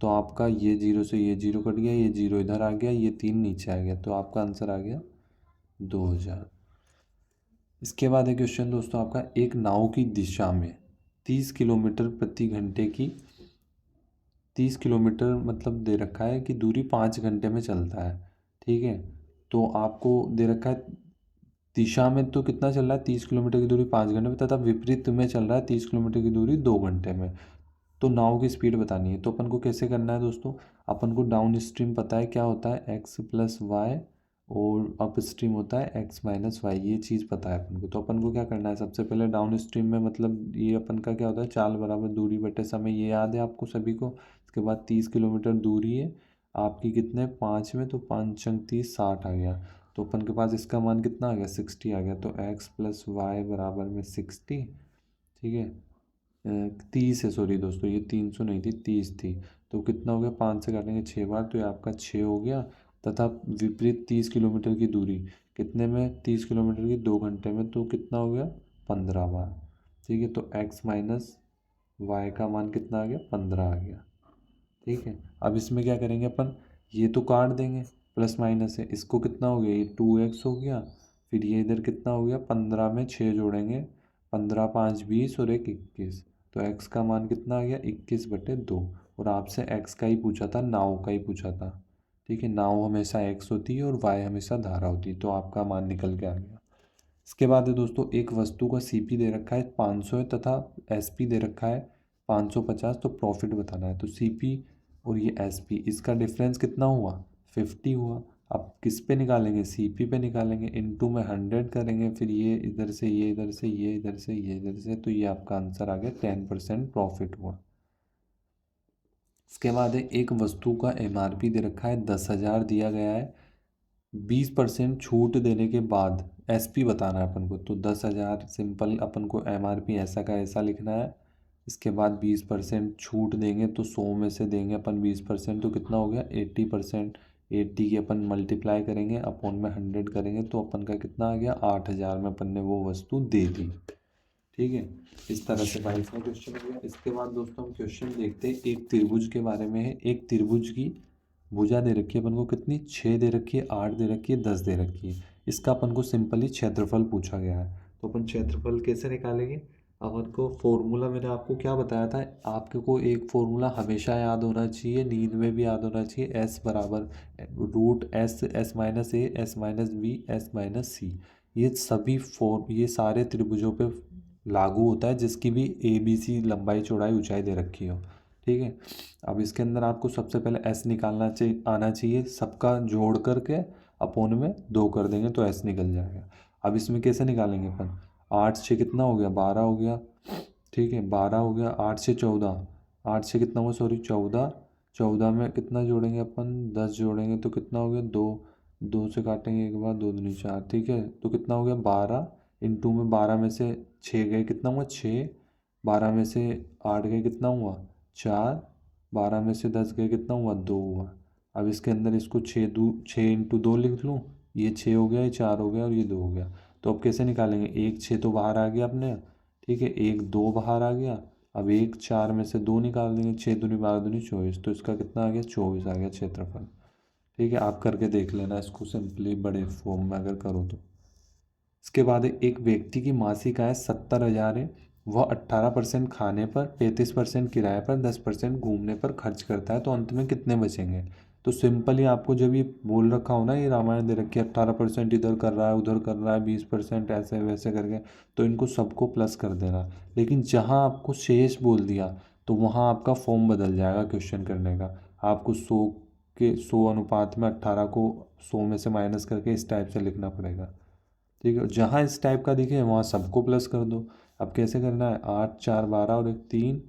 तो आपका ये 0 से ये 0 कट गया, ये 0 इधर आ गया, ये 3 नीचे आ गया, तो आपका आंसर आ गया 2000। इसके बाद है क्वेश्चन दोस्तों आपका, एक नाव की दिशा में 30 किलोमीटर प्रति घंटे की 30 किलोमीटर मतलब दे रखा है कि दूरी 5 घंटे में चलता है। ठीक है, तो आपको दे रखा है दिशा में तो कितना चल रहा है 30 किलोमीटर की दूरी 5 घंटे में, तथा विपरीत में चल रहा है 30 किलोमीटर की दूरी 2 घंटे में। तो नाव की स्पीड बतानी है, तो अपन को कैसे करना है दोस्तों, अपन को डाउन स्ट्रीम पता है क्या होता है एक्स प्लस वाई, और अप स्ट्रीम होता है एक्स माइनस वाई, ये चीज़ पता है अपन को। तो अपन को क्या करना है, सबसे पहले डाउन स्ट्रीम में मतलब ये अपन का क्या होता है चाल बराबर दूरी बटे समय, ये याद है आपको सभी को। इसके बाद 30 किलोमीटर दूरी है आपकी, कितने 5 में, तो 5×30 = 60 आ गया। तो अपन के पास इसका मान कितना आ गया 60 आ गया, तो एक्स प्लस वाई बराबर में 60। ठीक है, 30 है, सॉरी दोस्तों ये 300 नहीं थी 30 थी, तो कितना हो गया 5 से काटेंगे 6 बार, तो ये आपका 6 हो गया। तथा विपरीत 30 किलोमीटर की दूरी कितने में 30 किलोमीटर की 2 घंटे में, तो कितना हो गया 15 बार। ठीक है, तो एक्स माइनस वाई का मान कितना आ गया 15 आ गया। ठीक है, अब इसमें क्या करेंगे अपन, ये तो काट देंगे, प्लस माइनस है, इसको कितना हो गया ये 2x हो गया, फिर ये इधर कितना हो गया 15 में 6 जोड़ेंगे, 15×5 = 20 और 1 21, तो x का मान कितना आ गया 21/2। और आपसे x का ही पूछा था, नाव का ही पूछा था। ठीक है, नाव हमेशा x होती है और y हमेशा धारा होती है, तो आपका मान निकल के आ गया। इसके बाद है दोस्तों, एक वस्तु का सीपी दे रखा है 500 है, तथा एसपी दे रखा है 550, तो प्रॉफिट बताना है। तो सीपी और ये एसपी इसका डिफरेंस कितना हुआ 50 हुआ। अब किस पे निकालेंगे, सीपी पे निकालेंगे, इनटू में 100 करेंगे, फिर ये इधर से ये इधर से ये इधर से ये इधर से, तो ये आपका आंसर आ गया 10% प्रॉफिट हुआ। इसके बाद है एक वस्तु का MRP दे रखा है 10,000 दिया गया है, 20% छूट देने के बाद SP बताना है अपन को। तो 10,000 सिंपल अपन को MRP ऐसा का ऐसा लिखना है। इसके बाद 20% छूट देंगे तो 100 में से देंगे अपन 20%, तो कितना हो गया 80%। 80 की अपन मल्टीप्लाई करेंगे अपॉन में 100 करेंगे तो अपन का कितना आ गया 8,000 में अपन ने वो वस्तु दे दी। ठीक है, इस तरह से 22वां क्वेश्चन हो गया। इसके बाद दोस्तों हम क्वेश्चन देखते हैं एक त्रिभुज के बारे में है। एक त्रिभुज की भुजा दे रखी है अपन को कितनी, 6 दे रखी है, 8 दे रखी है, 10 दे रखी है। इसका अपन को सिंपली क्षेत्रफल पूछा गया है। तो अपन क्षेत्रफल कैसे निकालेंगे, अपन को फॉर्मूला मैंने आपको क्या बताया था, आपके को एक फॉर्मूला हमेशा याद होना चाहिए, नींद में भी याद होना चाहिए, S बराबर √S, S-A, S-B, S-C। ये सभी ये सारे त्रिभुजों पे लागू होता है जिसकी भी ABC लंबाई चौड़ाई ऊंचाई दे रखी हो। ठीक है, अब इसके अंदर आपको सबसे पहले S निकालना चाहिए, आना चाहिए, सबका जोड़ करके अपोन में 2 कर देंगे तो S निकल जाएगा। अब इसमें कैसे निकालेंगे अपन, 8 से कितना हो गया 12 हो गया। ठीक है, 12 हो गया, 8 से 14, 8 से कितना हुआ सॉरी 14, 14 में कितना जोड़ेंगे अपन 10 जोड़ेंगे तो कितना हो गया 2, 2 से काटेंगे एक बार, 2 दूनी 4। ठीक है, तो कितना हो गया 12 इंटू में 12 में से 6 गए कितना हुआ 6, 12 में से 8 गए कितना हुआ 4, 12 में से 10 गए कितना हुआ 2 हुआ। अब इसके अंदर इसको 6 इंटू 2 लिख लूँ, ये 6 हो गया, ये 4 हो गया और ये 2 हो गया। तो अब कैसे निकालेंगे, 1 6 तो बाहर आ गया अपने। ठीक है, 1 2 बाहर आ गया। अब 1 4 में से 2 निकाल देंगे, 6 दूनी 12 दूनी 24, तो इसका कितना आ गया 24 आ गया क्षेत्रफल। ठीक है, आप करके देख लेना इसको सिंपली बड़े फॉर्म में अगर करो तो। इसके बाद एक व्यक्ति की मासिक आय 70,000 है, वह 18% खाने पर, 33% किराए पर, 10% घूमने पर खर्च करता है, तो अंत में कितने बचेंगे। तो सिंपल ही आपको जब ये बोल रखा हो ना, ये रामायण दे रखी है 18% इधर कर रहा है उधर कर रहा है 20% ऐसे वैसे करके, तो इनको सबको प्लस कर देना। लेकिन जहाँ आपको शेष बोल दिया तो वहाँ आपका फॉर्म बदल जाएगा क्वेश्चन करने का। आपको 100 अनुपात में 18 को 100 में से माइनस करके इस टाइप से लिखना पड़ेगा। ठीक है, जहाँ इस टाइप का दिखे वहाँ सबको प्लस कर दो। अब कैसे करना है, 8 4 12 और एक 3,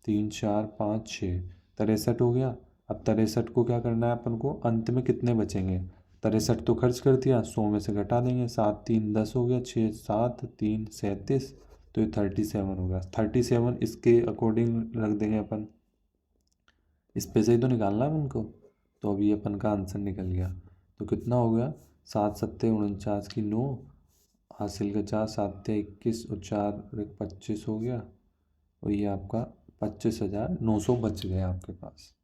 3 4 5 6, 63 हो गया। अब 63 को क्या करना है अपन को, अंत में कितने बचेंगे, 63 तो खर्च कर दिया, 100 में से घटा देंगे, 7 3 10 हो गया, 6 7 3 37, तो ये 37 हो गया। 37 इसके अकॉर्डिंग रख देंगे अपन, इस पे से ही तो निकालना है अपन को। तो अभी अपन का आंसर निकल गया। तो कितना हो गया, 7 7 49 की 9, हासिल का 4 7 21 और 4 और एक 25 हो गया, और ये आपका 25,900 बच गया आपके पास।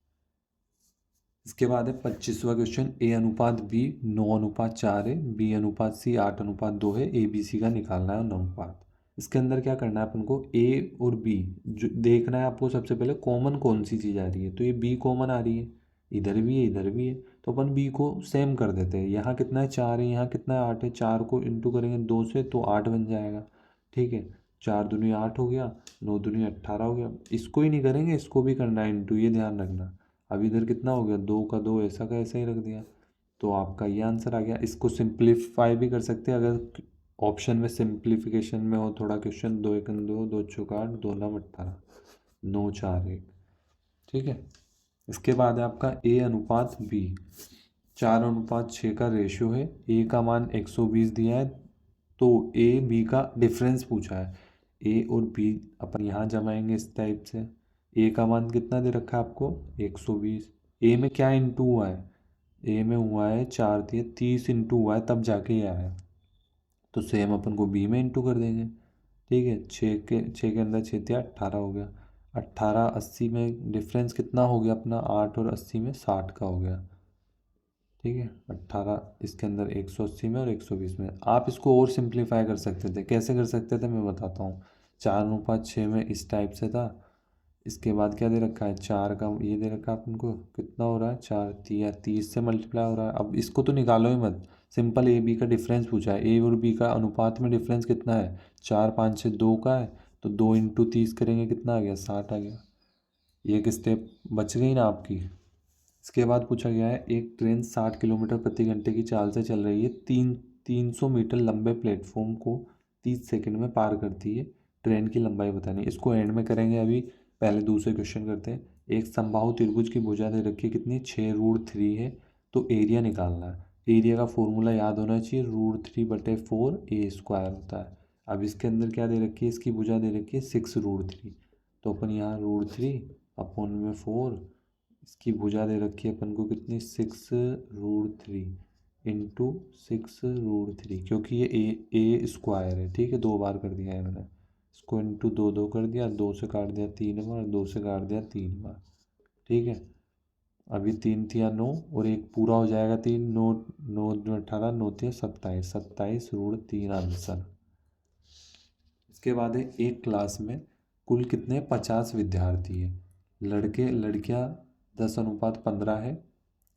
इसके बाद है 25वां क्वेश्चन, A/B 9:4 है, B/C 8:2 है, ABC का निकालना है अनुपात। इसके अंदर क्या करना है अपन को, A और B जो देखना है आपको, सबसे पहले कॉमन कौन सी चीज़ आ रही है, तो ये B कॉमन आ रही है, इधर भी है इधर भी है, तो अपन B को सेम कर देते हैं। यहाँ कितना है 4 है, यहाँ कितना है 8 है, 4 को इंटू करेंगे 2 से तो 8 बन जाएगा। ठीक है, 4 दूनी 8 हो गया, 9 दूनी 18 हो गया। इसको ही नहीं करेंगे, इसको भी करना है इंटू, ये ध्यान रखना। अब इधर कितना हो गया 2 का 2 ऐसा का ऐसा ही रख दिया, तो आपका ये आंसर आ गया। इसको सिंप्लीफाई भी कर सकते हैं अगर ऑप्शन में सिंप्लीफिकेशन में हो थोड़ा क्वेश्चन, 2 1 2 2 चौक 8 2 9 18 9 4 1। ठीक है, इसके बाद है आपका A/B 4:6 का रेशियो है, ए का मान 120 दिया है, तो A B का डिफरेंस पूछा है। A और B अपन यहाँ जमाएंगे इस टाइप से, A का मान कितना दे रखा है आपको 120, A में क्या इंटू हुआ है, A में हुआ है 4 दिए 30 इंटू हुआ है तब जाके ये आया, तो सेम अपन को B में इंटू कर देंगे। ठीक है, 6 के अंदर 6 दिया 18 हो गया, 18 80 में डिफरेंस कितना हो गया अपना 8 और 80 में 60 का हो गया। ठीक है, 18 इसके अंदर 180 में और 120 में। आप इसको और सिंप्लीफाई कर सकते थे, कैसे कर सकते थे मैं बताता हूँ। 4:6 में इस टाइप से था, इसके बाद क्या दे रखा है 4 का ये दे रखा है अपन को, कितना हो रहा है 4 30 से मल्टीप्लाई हो रहा है। अब इसको तो निकालो ही मत, सिंपल A B का डिफरेंस पूछा है, A और B का अनुपात में डिफरेंस कितना है 4 5 से 2 का है, तो 2 इंटू 30 करेंगे कितना आ गया 60 आ गया। ये एक स्टेप बच गई ना आपकी। इसके बाद पूछा गया है एक ट्रेन 60 किलोमीटर प्रति घंटे की चाल से चल रही है, 300 मीटर लंबे प्लेटफॉर्म को 30 सेकंड में पार करती है, ट्रेन की लंबाई बतानी है। इसको एंड में करेंगे, अभी पहले दूसरे क्वेश्चन करते हैं। एक समबाहु त्रिभुज की भुजा दे रखी है कितनी, 6√3 है। तो एरिया निकालना है। एरिया का फॉर्मूला याद होना चाहिए, √3/4 A² होता है। अब इसके अंदर क्या दे रखी है, इसकी भुजा दे रखी है 6√3। तो अपन यहाँ √3/4, इसकी भुजा दे रखी है अपन को कितनी, 6√3 इंटू 6√3, क्योंकि ये A² है, ठीक है, 2 बार कर दिया है मैंने। इसको इंटू 2 कर दिया, 2 से काट दिया 3 बार, 2 से काट दिया 3 बार, ठीक है। अभी 3 थिया 9 और एक पूरा हो जाएगा 3, 9 9 18, 9 थिया 27, 27√3 आंसर। इसके बाद है एक क्लास में कुल कितने, 50 विद्यार्थी है। लड़के लड़कियां 10:15 है।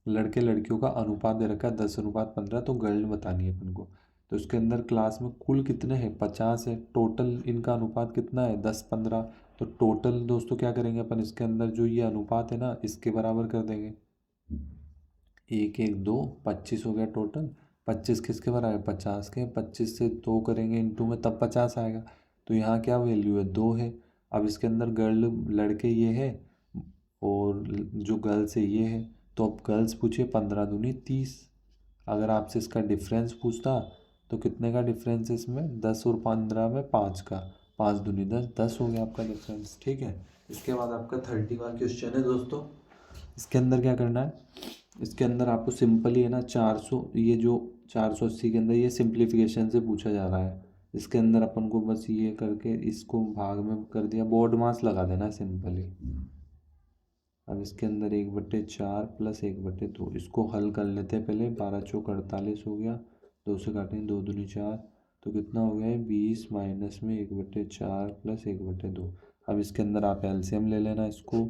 लड़के लड़कियों का अनुपात दे रखा है 10:15, तो गर्ल बतानी है अपन को। तो इसके अंदर क्लास में कुल कितने हैं, 50 है। टोटल इनका अनुपात कितना है, 10:15। तो टोटल दोस्तों क्या करेंगे अपन, इसके अंदर जो ये अनुपात है ना, इसके बराबर कर देंगे। 1 1 2 25 हो गया टोटल। 25 किसके बराबर, 50 के। 25 से 2 करेंगे इंटू में, तब 50 आएगा। तो यहाँ क्या वैल्यू है, 2 है। अब इसके अंदर गर्ल लड़के ये है और जो गर्ल्स है ये है। तो अब गर्ल्स पूछिए, 15 दूनी 30। अगर आपसे इसका डिफरेंस पूछता तो कितने का डिफरेंस है इसमें, 10 और 15 में 5 का। 5 दूनी 10, 10 हो गया आपका डिफरेंस, ठीक है। इसके बाद आपका 31 क्वेश्चन है दोस्तों। इसके अंदर क्या करना है, इसके अंदर आपको सिंपली है ना 400, ये जो 480 के अंदर ये सिंप्लीफिकेशन से पूछा जा रहा है। इसके अंदर अपन को बस ये करके इसको भाग में कर दिया, बोर्ड मास लगा देना सिंपली। अब इसके अंदर 1/4 प्लस 1/2, इसको हल कर लेते हैं पहले। 12 चौक 48 हो गया, 2 से काटेंगे 2 दूनी 4, तो कितना हो गया है 20 माइनस में 1/4 प्लस 1/2। अब इसके अंदर आप एलसीएम ले लेना इसको,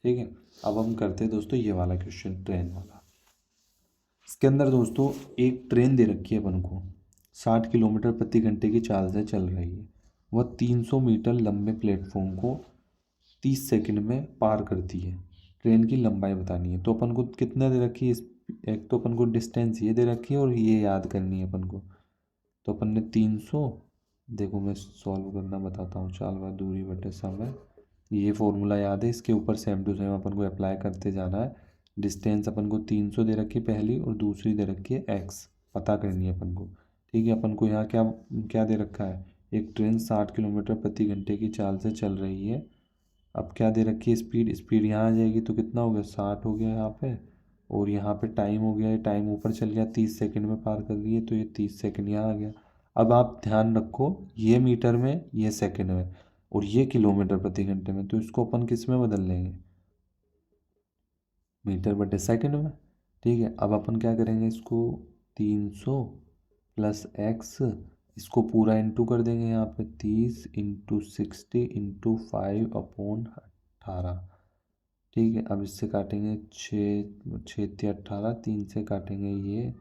ठीक है। अब हम करते हैं दोस्तों ये वाला क्वेश्चन, ट्रेन वाला। इसके अंदर दोस्तों एक ट्रेन दे रखी है अपन को, 60 किलोमीटर प्रति घंटे की चाल से चल रही है। वह 300 मीटर लंबे प्लेटफॉर्म को 30 सेकंड में पार करती है। ट्रेन की लंबाई बतानी है। तो अपन को कितना दे रखी है, एक तो अपन को डिस्टेंस ये दे रखी है और ये याद करनी है अपन को। तो अपन ने 300, देखो मैं सॉल्व करना बताता हूँ, चाल बार दूरी बटे समय, ये फॉर्मूला याद है, इसके ऊपर सेम टू सेम अपन को अप्लाई करते जाना है। डिस्टेंस अपन को 300 दे रखी है पहली, और दूसरी दे रखी है एक्स, पता करनी है अपन को, ठीक है। अपन को यहाँ क्या क्या दे रखा है, एक ट्रेन 60 किलोमीटर प्रति घंटे की चाल से चल रही है। अब क्या दे रखी है, स्पीड, स्पीड यहाँ आ जाएगी, तो कितना हो गया 60 हो गया यहाँ पे, और यहाँ पे टाइम हो गया, टाइम ऊपर चल गया, 30 सेकंड में पार कर लिए, तो ये 30 सेकंड यहाँ आ गया। अब आप ध्यान रखो, ये मीटर में, ये सेकंड में, और ये किलोमीटर प्रति घंटे में, तो इसको अपन किस में बदल लेंगे, मीटर बटे सेकंड में, ठीक है। अब अपन क्या करेंगे, इसको 300 प्लस एक्स, इसको पूरा इंटू कर देंगे यहाँ पे, 30 इंटू 60 इंटू 5/18, ठीक है। अब इससे काटेंगे 6 6 18, 3 से काटेंगे ये,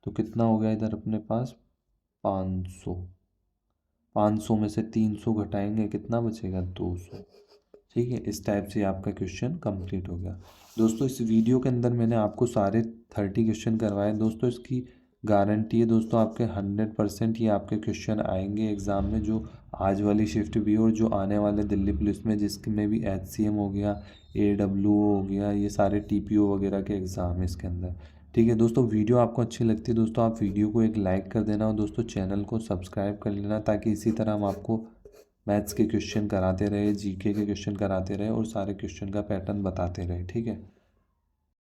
तो कितना हो गया इधर अपने पास 500। 500 में से 300 घटाएंगे, कितना बचेगा 200, ठीक है। इस टाइप से आपका क्वेश्चन कंप्लीट हो गया। दोस्तों इस वीडियो के अंदर मैंने आपको सारे 30 क्वेश्चन करवाए दोस्तों। इसकी गारंटी है दोस्तों, आपके 100% ये आपके क्वेश्चन आएंगे एग्ज़ाम में, जो आज वाली शिफ्ट भी और जो आने वाले दिल्ली पुलिस में, जिसमें भी HCM हो गया, AWO हो गया, ये सारे TPO वगैरह के एग्ज़ाम है इसके अंदर, ठीक है। दोस्तों वीडियो आपको अच्छी लगती है दोस्तों, आप वीडियो को एक लाइक कर देना, और दोस्तों चैनल को सब्सक्राइब कर लेना, ताकि इसी तरह हम आपको मैथ्स के क्वेश्चन कराते रहे, GK के क्वेश्चन कराते रहे, और सारे क्वेश्चन का पैटर्न बताते रहे, ठीक है।